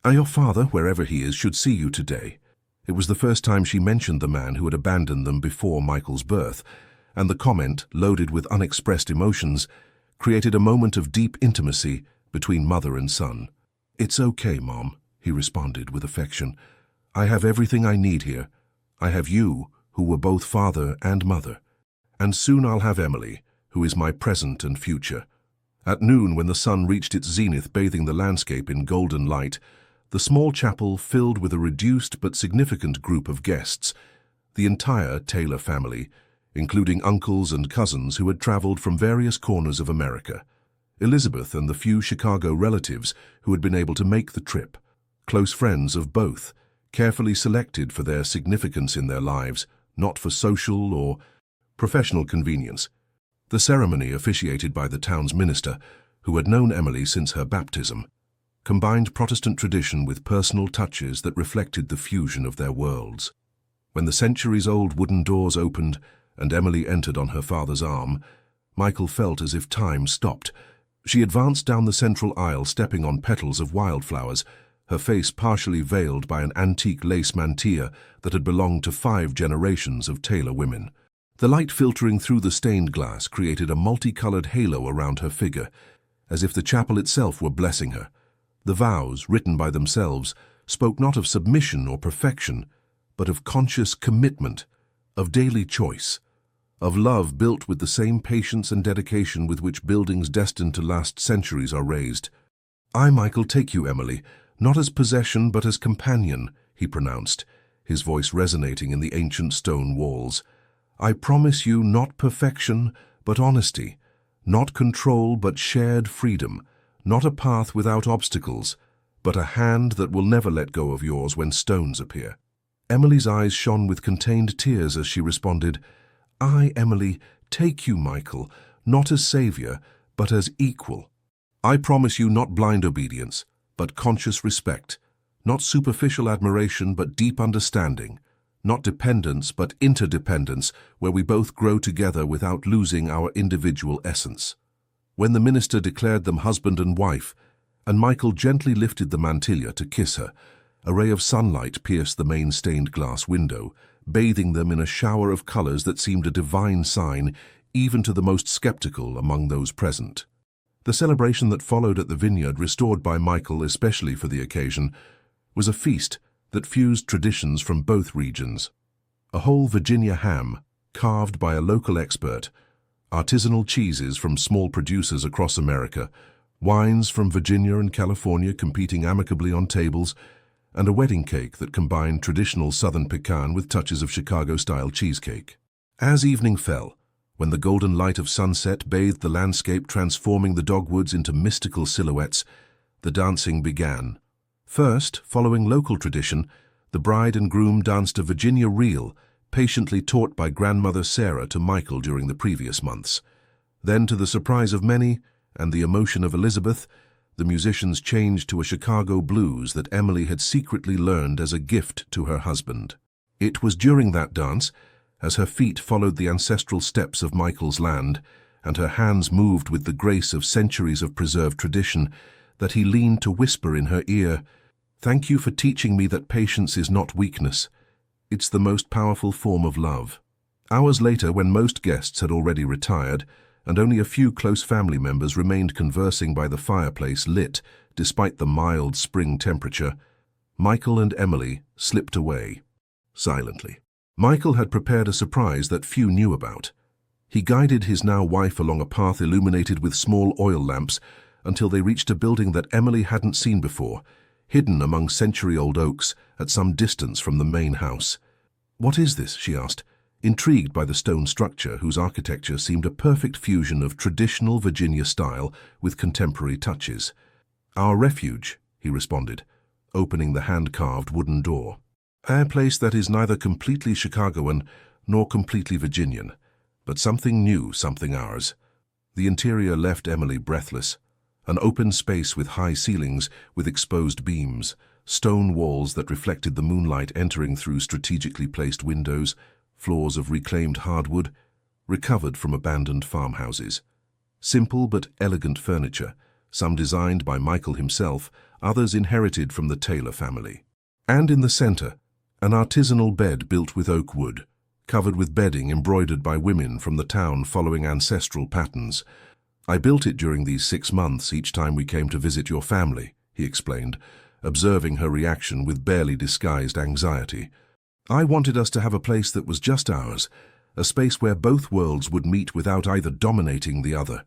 "Your father, wherever he is, should see you today." It was the first time she mentioned the man who had abandoned them before Michael's birth, and the comment, loaded with unexpressed emotions, created a moment of deep intimacy between mother and son. "It's okay, Mom," he responded with affection. "I have everything I need here. I have you, who were both father and mother. And soon I'll have Emily, who is my present and future." At noon, when the sun reached its zenith bathing the landscape in golden light, the small chapel filled with a reduced but significant group of guests, the entire Taylor family, including uncles and cousins who had traveled from various corners of America, Elizabeth and the few Chicago relatives who had been able to make the trip, close friends of both, carefully selected for their significance in their lives, not for social or professional convenience. The ceremony, officiated by the town's minister, who had known Emily since her baptism, combined Protestant tradition with personal touches that reflected the fusion of their worlds. When the centuries-old wooden doors opened and Emily entered on her father's arm, Michael felt as if time stopped. She advanced down the central aisle, stepping on petals of wildflowers, her face partially veiled by an antique lace mantilla that had belonged to 5 generations of Taylor women. The light filtering through the stained glass created a multicolored halo around her figure, as if the chapel itself were blessing her. The vows, written by themselves, spoke not of submission or perfection, but of conscious commitment, of daily choice, of love built with the same patience and dedication with which buildings destined to last centuries are raised. "I, Michael, take you, Emily, not as possession but as companion," he pronounced, his voice resonating in the ancient stone walls. "I promise you not perfection but honesty, not control but shared freedom, not a path without obstacles, but a hand that will never let go of yours when stones appear." Emily's eyes shone with contained tears as she responded, "I, Emily, take you, Michael, not as savior, but as equal. I promise you not blind obedience, but conscious respect, not superficial admiration, but deep understanding, not dependence, but interdependence, where we both grow together without losing our individual essence." When the minister declared them husband and wife, and Michael gently lifted the mantilla to kiss her, a ray of sunlight pierced the main stained glass window, bathing them in a shower of colors that seemed a divine sign even to the most skeptical among those present. The celebration that followed at the vineyard, restored by Michael especially for the occasion, was a feast that fused traditions from both regions. A whole Virginia ham, carved by a local expert, artisanal cheeses from small producers across America, wines from Virginia and California competing amicably on tables, and a wedding cake that combined traditional Southern pecan with touches of Chicago-style cheesecake. As evening fell, when the golden light of sunset bathed the landscape, transforming the dogwoods into mystical silhouettes, the dancing began. First, following local tradition, the bride and groom danced a Virginia reel, patiently taught by grandmother Sarah to Michael during the previous months. Then, to the surprise of many and the emotion of Elizabeth, the musicians changed to a Chicago blues that Emily had secretly learned as a gift to her husband. It was during that dance, as her feet followed the ancestral steps of Michael's land, and her hands moved with the grace of centuries of preserved tradition, that he leaned to whisper in her ear, "Thank you for teaching me that patience is not weakness. It's the most powerful form of love." Hours later, when most guests had already retired, and only a few close family members remained conversing by the fireplace lit, despite the mild spring temperature, Michael and Emily slipped away, silently. Michael had prepared a surprise that few knew about. He guided his now wife along a path illuminated with small oil lamps until they reached a building that Emily hadn't seen before, hidden among century-old oaks at some distance from the main house. "What is this?" she asked, intrigued by the stone structure whose architecture seemed a perfect fusion of traditional Virginia style with contemporary touches. "Our refuge," he responded, opening the hand-carved wooden door. "A place that is neither completely Chicagoan nor completely Virginian, but something new, something ours." The interior left Emily breathless. An open space with high ceilings, with exposed beams, stone walls that reflected the moonlight entering through strategically placed windows, floors of reclaimed hardwood, recovered from abandoned farmhouses. Simple but elegant furniture, some designed by Michael himself, others inherited from the Taylor family. And in the center, an artisanal bed built with oak wood, covered with bedding embroidered by women from the town following ancestral patterns. "I built it during these 6 months each time we came to visit your family," he explained, observing her reaction with barely disguised anxiety. "I wanted us to have a place that was just ours, a space where both worlds would meet without either dominating the other."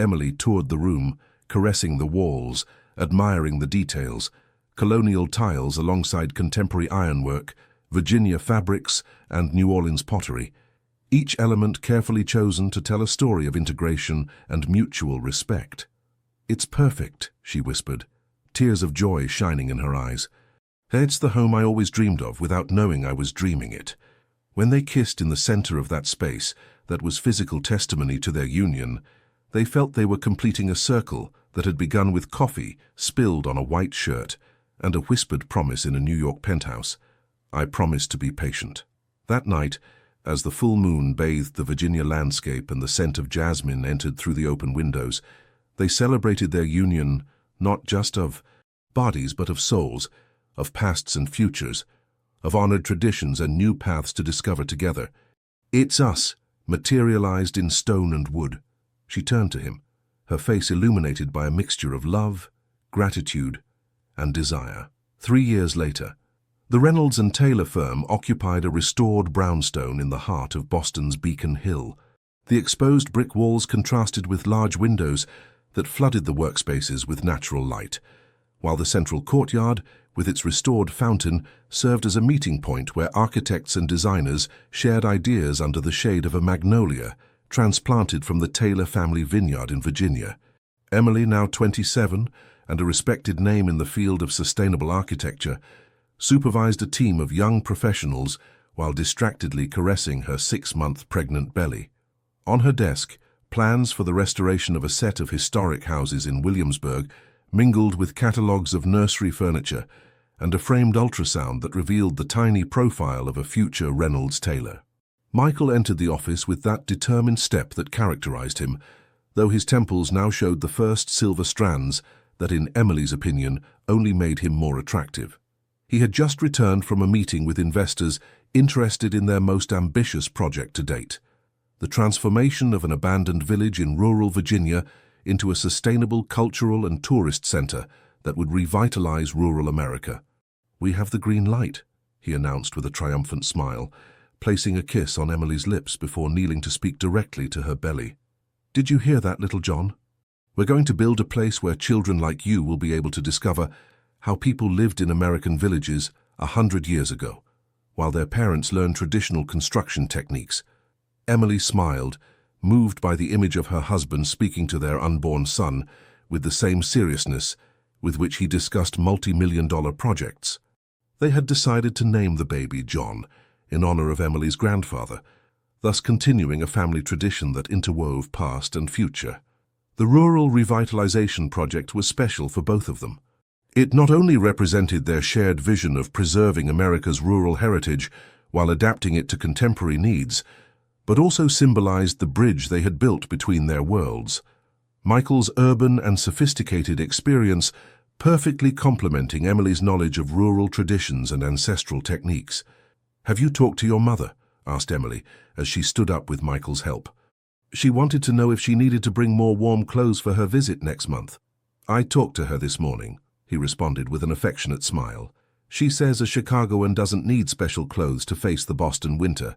Emily toured the room, caressing the walls, admiring the details, colonial tiles alongside contemporary ironwork, Virginia fabrics, and New Orleans pottery, each element carefully chosen to tell a story of integration and mutual respect. "It's perfect," she whispered, tears of joy shining in her eyes. "It's the home I always dreamed of without knowing I was dreaming it." When they kissed in the center of that space that was physical testimony to their union, they felt they were completing a circle that had begun with coffee spilled on a white shirt and a whispered promise in a New York penthouse. "I promise to be patient." That night, as the full moon bathed the Virginia landscape and the scent of jasmine entered through the open windows, they celebrated their union not just of bodies but of souls, of pasts and futures, of honored traditions and new paths to discover together. "It's us, materialized in stone and wood." She turned to him, her face illuminated by a mixture of love, gratitude, and desire. 3 years later, the Reynolds and Taylor firm occupied a restored brownstone in the heart of Boston's Beacon Hill. The exposed brick walls contrasted with large windows that flooded the workspaces with natural light, while the central courtyard, with its restored fountain, served as a meeting point where architects and designers shared ideas under the shade of a magnolia transplanted from the Taylor family vineyard in Virginia. Emily, now 27 and a respected name in the field of sustainable architecture, supervised a team of young professionals while distractedly caressing her 6-month pregnant belly. On her desk, plans for the restoration of a set of historic houses in Williamsburg mingled with catalogues of nursery furniture and a framed ultrasound that revealed the tiny profile of a future Reynolds Taylor. Michael entered the office with that determined step that characterized him, though his temples now showed the first silver strands that, in Emily's opinion, only made him more attractive. He had just returned from a meeting with investors interested in their most ambitious project to date, the transformation of an abandoned village in rural Virginia into a sustainable cultural and tourist center that would revitalize rural America. "We have the green light," he announced with a triumphant smile, placing a kiss on Emily's lips before kneeling to speak directly to her belly. "Did you hear that, little John? We're going to build a place where children like you will be able to discover how people lived in American villages 100 years ago, while their parents learned traditional construction techniques." Emily smiled, moved by the image of her husband speaking to their unborn son with the same seriousness with which he discussed multi-million-dollar projects. They had decided to name the baby John in honor of Emily's grandfather, thus continuing a family tradition that interwove past and future. The rural revitalization project was special for both of them. It not only represented their shared vision of preserving America's rural heritage while adapting it to contemporary needs, but also symbolized the bridge they had built between their worlds. Michael's urban and sophisticated experience perfectly complementing Emily's knowledge of rural traditions and ancestral techniques. "Have you talked to your mother?" asked Emily, as she stood up with Michael's help. "She wanted to know if she needed to bring more warm clothes for her visit next month." "I talked to her this morning," he responded with an affectionate smile. She says a Chicagoan doesn't need special clothes to face the Boston winter,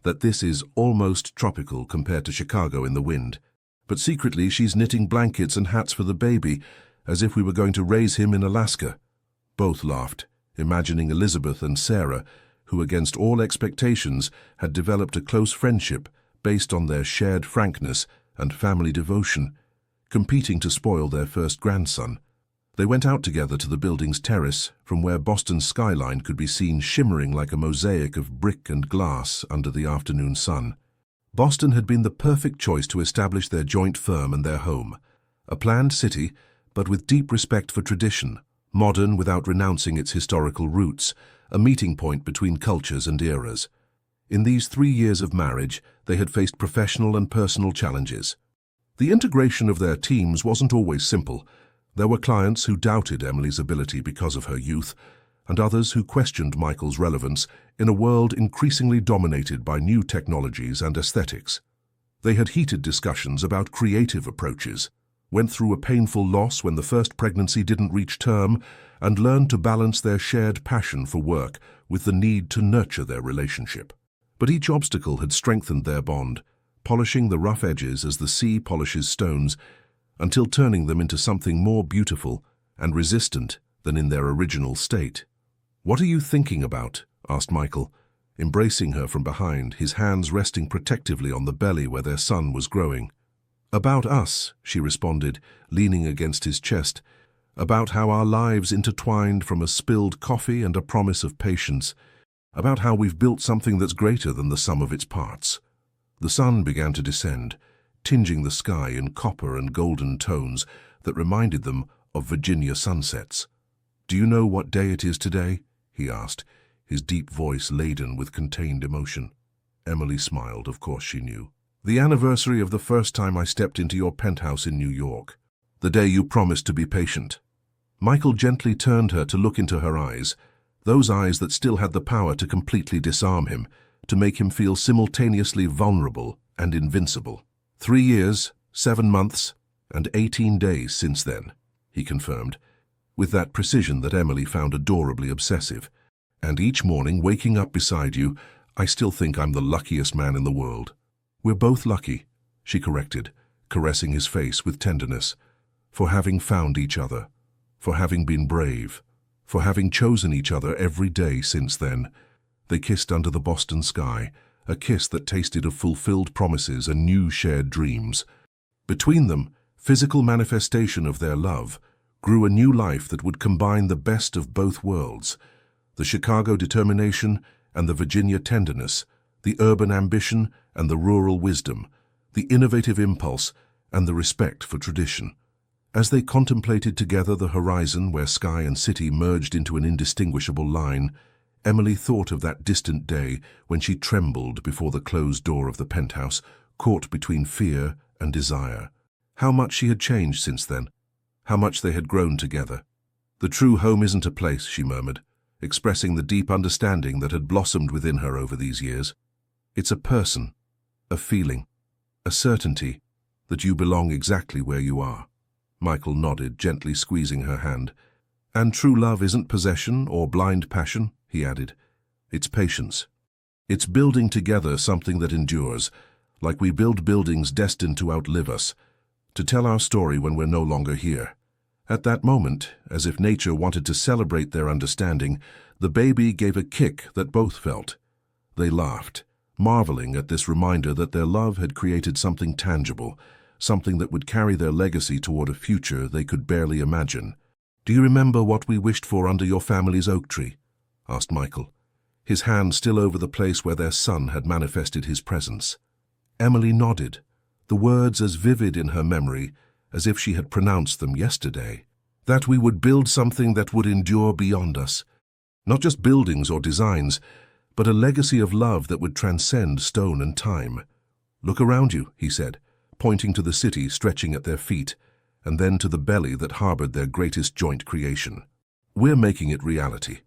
that this is almost tropical compared to Chicago in the wind. But secretly she's knitting blankets and hats for the baby, as if we were going to raise him in Alaska. Both laughed, imagining Elizabeth and Sarah, who against all expectations had developed a close friendship based on their shared frankness and family devotion, competing to spoil their first grandson. They went out together to the building's terrace, from where Boston's skyline could be seen shimmering like a mosaic of brick and glass under the afternoon sun. Boston had been the perfect choice to establish their joint firm and their home. A planned city, but with deep respect for tradition, modern without renouncing its historical roots, a meeting point between cultures and eras. In these 3 years of marriage, they had faced professional and personal challenges. The integration of their teams wasn't always simple. There were clients who doubted Emily's ability because of her youth, and others who questioned Michael's relevance in a world increasingly dominated by new technologies and aesthetics. They had heated discussions about creative approaches, went through a painful loss when the first pregnancy didn't reach term, and learned to balance their shared passion for work with the need to nurture their relationship. But each obstacle had strengthened their bond, polishing the rough edges as the sea polishes stones, until turning them into something more beautiful and resistant than in their original state. "What are you thinking about?" asked Michael, embracing her from behind, his hands resting protectively on the belly where their son was growing. "About us," she responded, leaning against his chest, "about how our lives intertwined from a spilled coffee and a promise of patience, about how we've built something that's greater than the sum of its parts." The sun began to descend, tinging the sky in copper and golden tones that reminded them of Virginia sunsets. "Do you know what day it is today?" he asked, his deep voice laden with contained emotion. Emily smiled, of course she knew. "The anniversary of the first time I stepped into your penthouse in New York. The day you promised to be patient." Michael gently turned her to look into her eyes, those eyes that still had the power to completely disarm him, to make him feel simultaneously vulnerable and invincible. 3 years, 7 months, and 18 days since then, he confirmed, with that precision that Emily found adorably obsessive. "And each morning, waking up beside you, I still think I'm the luckiest man in the world." "We're both lucky," she corrected, caressing his face with tenderness, "for having found each other, for having been brave, for having chosen each other every day since then." They kissed under the Boston sky, a kiss that tasted of fulfilled promises and new shared dreams. Between them, physical manifestation of their love, grew a new life that would combine the best of both worlds: the Chicago determination and the Virginia tenderness, the urban ambition and the rural wisdom, the innovative impulse and the respect for tradition. As they contemplated together the horizon where sky and city merged into an indistinguishable line, Emily thought of that distant day when she trembled before the closed door of the penthouse, caught between fear and desire. How much she had changed since then, how much they had grown together. "The true home isn't a place," she murmured, expressing the deep understanding that had blossomed within her over these years. "It's a person, a feeling, a certainty that you belong exactly where you are." Michael nodded, gently squeezing her hand. "And true love isn't possession or blind passion," he added. "It's patience. It's building together something that endures, like we build buildings destined to outlive us, to tell our story when we're no longer here." At that moment, as if nature wanted to celebrate their understanding, the baby gave a kick that both felt. They laughed, marveling at this reminder that their love had created something tangible, something that would carry their legacy toward a future they could barely imagine. "Do you remember what we wished for under your family's oak tree?" asked Michael, his hand still over the place where their son had manifested his presence. Emily nodded, the words as vivid in her memory as if she had pronounced them yesterday. "That we would build something that would endure beyond us. Not just buildings or designs, but a legacy of love that would transcend stone and time. Look around you," he said, pointing to the city stretching at their feet, and then to the belly that harbored their greatest joint creation. "We're making it reality."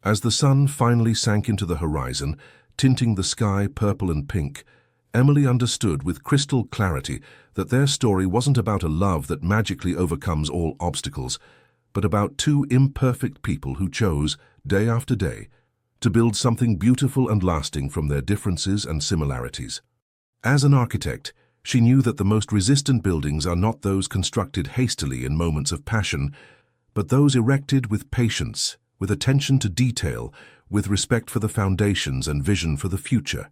As the sun finally sank into the horizon, tinting the sky purple and pink, Emily understood with crystal clarity that their story wasn't about a love that magically overcomes all obstacles, but about two imperfect people who chose, day after day, to build something beautiful and lasting from their differences and similarities. As an architect, she knew that the most resistant buildings are not those constructed hastily in moments of passion, but those erected with patience, with attention to detail, with respect for the foundations and vision for the future.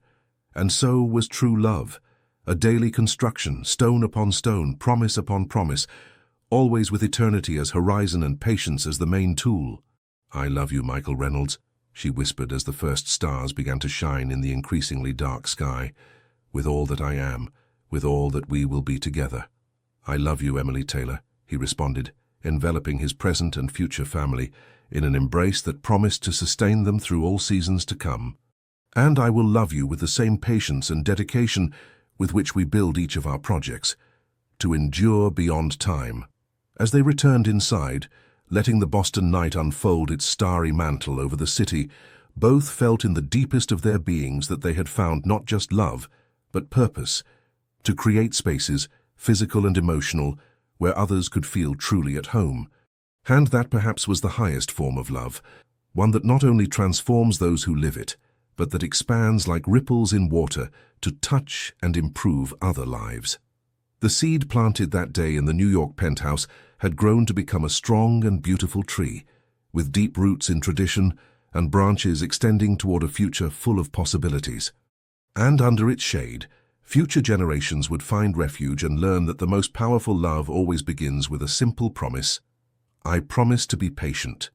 And so was true love, a daily construction, stone upon stone, promise upon promise, always with eternity as horizon and patience as the main tool. "I love you, Michael Reynolds," she whispered as the first stars began to shine in the increasingly dark sky. "With all that I am, with all that we will be together." "I love you, Emily Taylor," he responded, enveloping his present and future family in an embrace that promised to sustain them through all seasons to come. "And I will love you with the same patience and dedication with which we build each of our projects, to endure beyond time." As they returned inside, letting the Boston night unfold its starry mantle over the city, both felt in the deepest of their beings that they had found not just love, but purpose, to create spaces, physical and emotional, where others could feel truly at home. And that perhaps was the highest form of love, one that not only transforms those who live it, but that expands like ripples in water to touch and improve other lives. The seed planted that day in the New York penthouse had grown to become a strong and beautiful tree, with deep roots in tradition and branches extending toward a future full of possibilities. And under its shade, future generations would find refuge and learn that the most powerful love always begins with a simple promise: "I promise to be patient,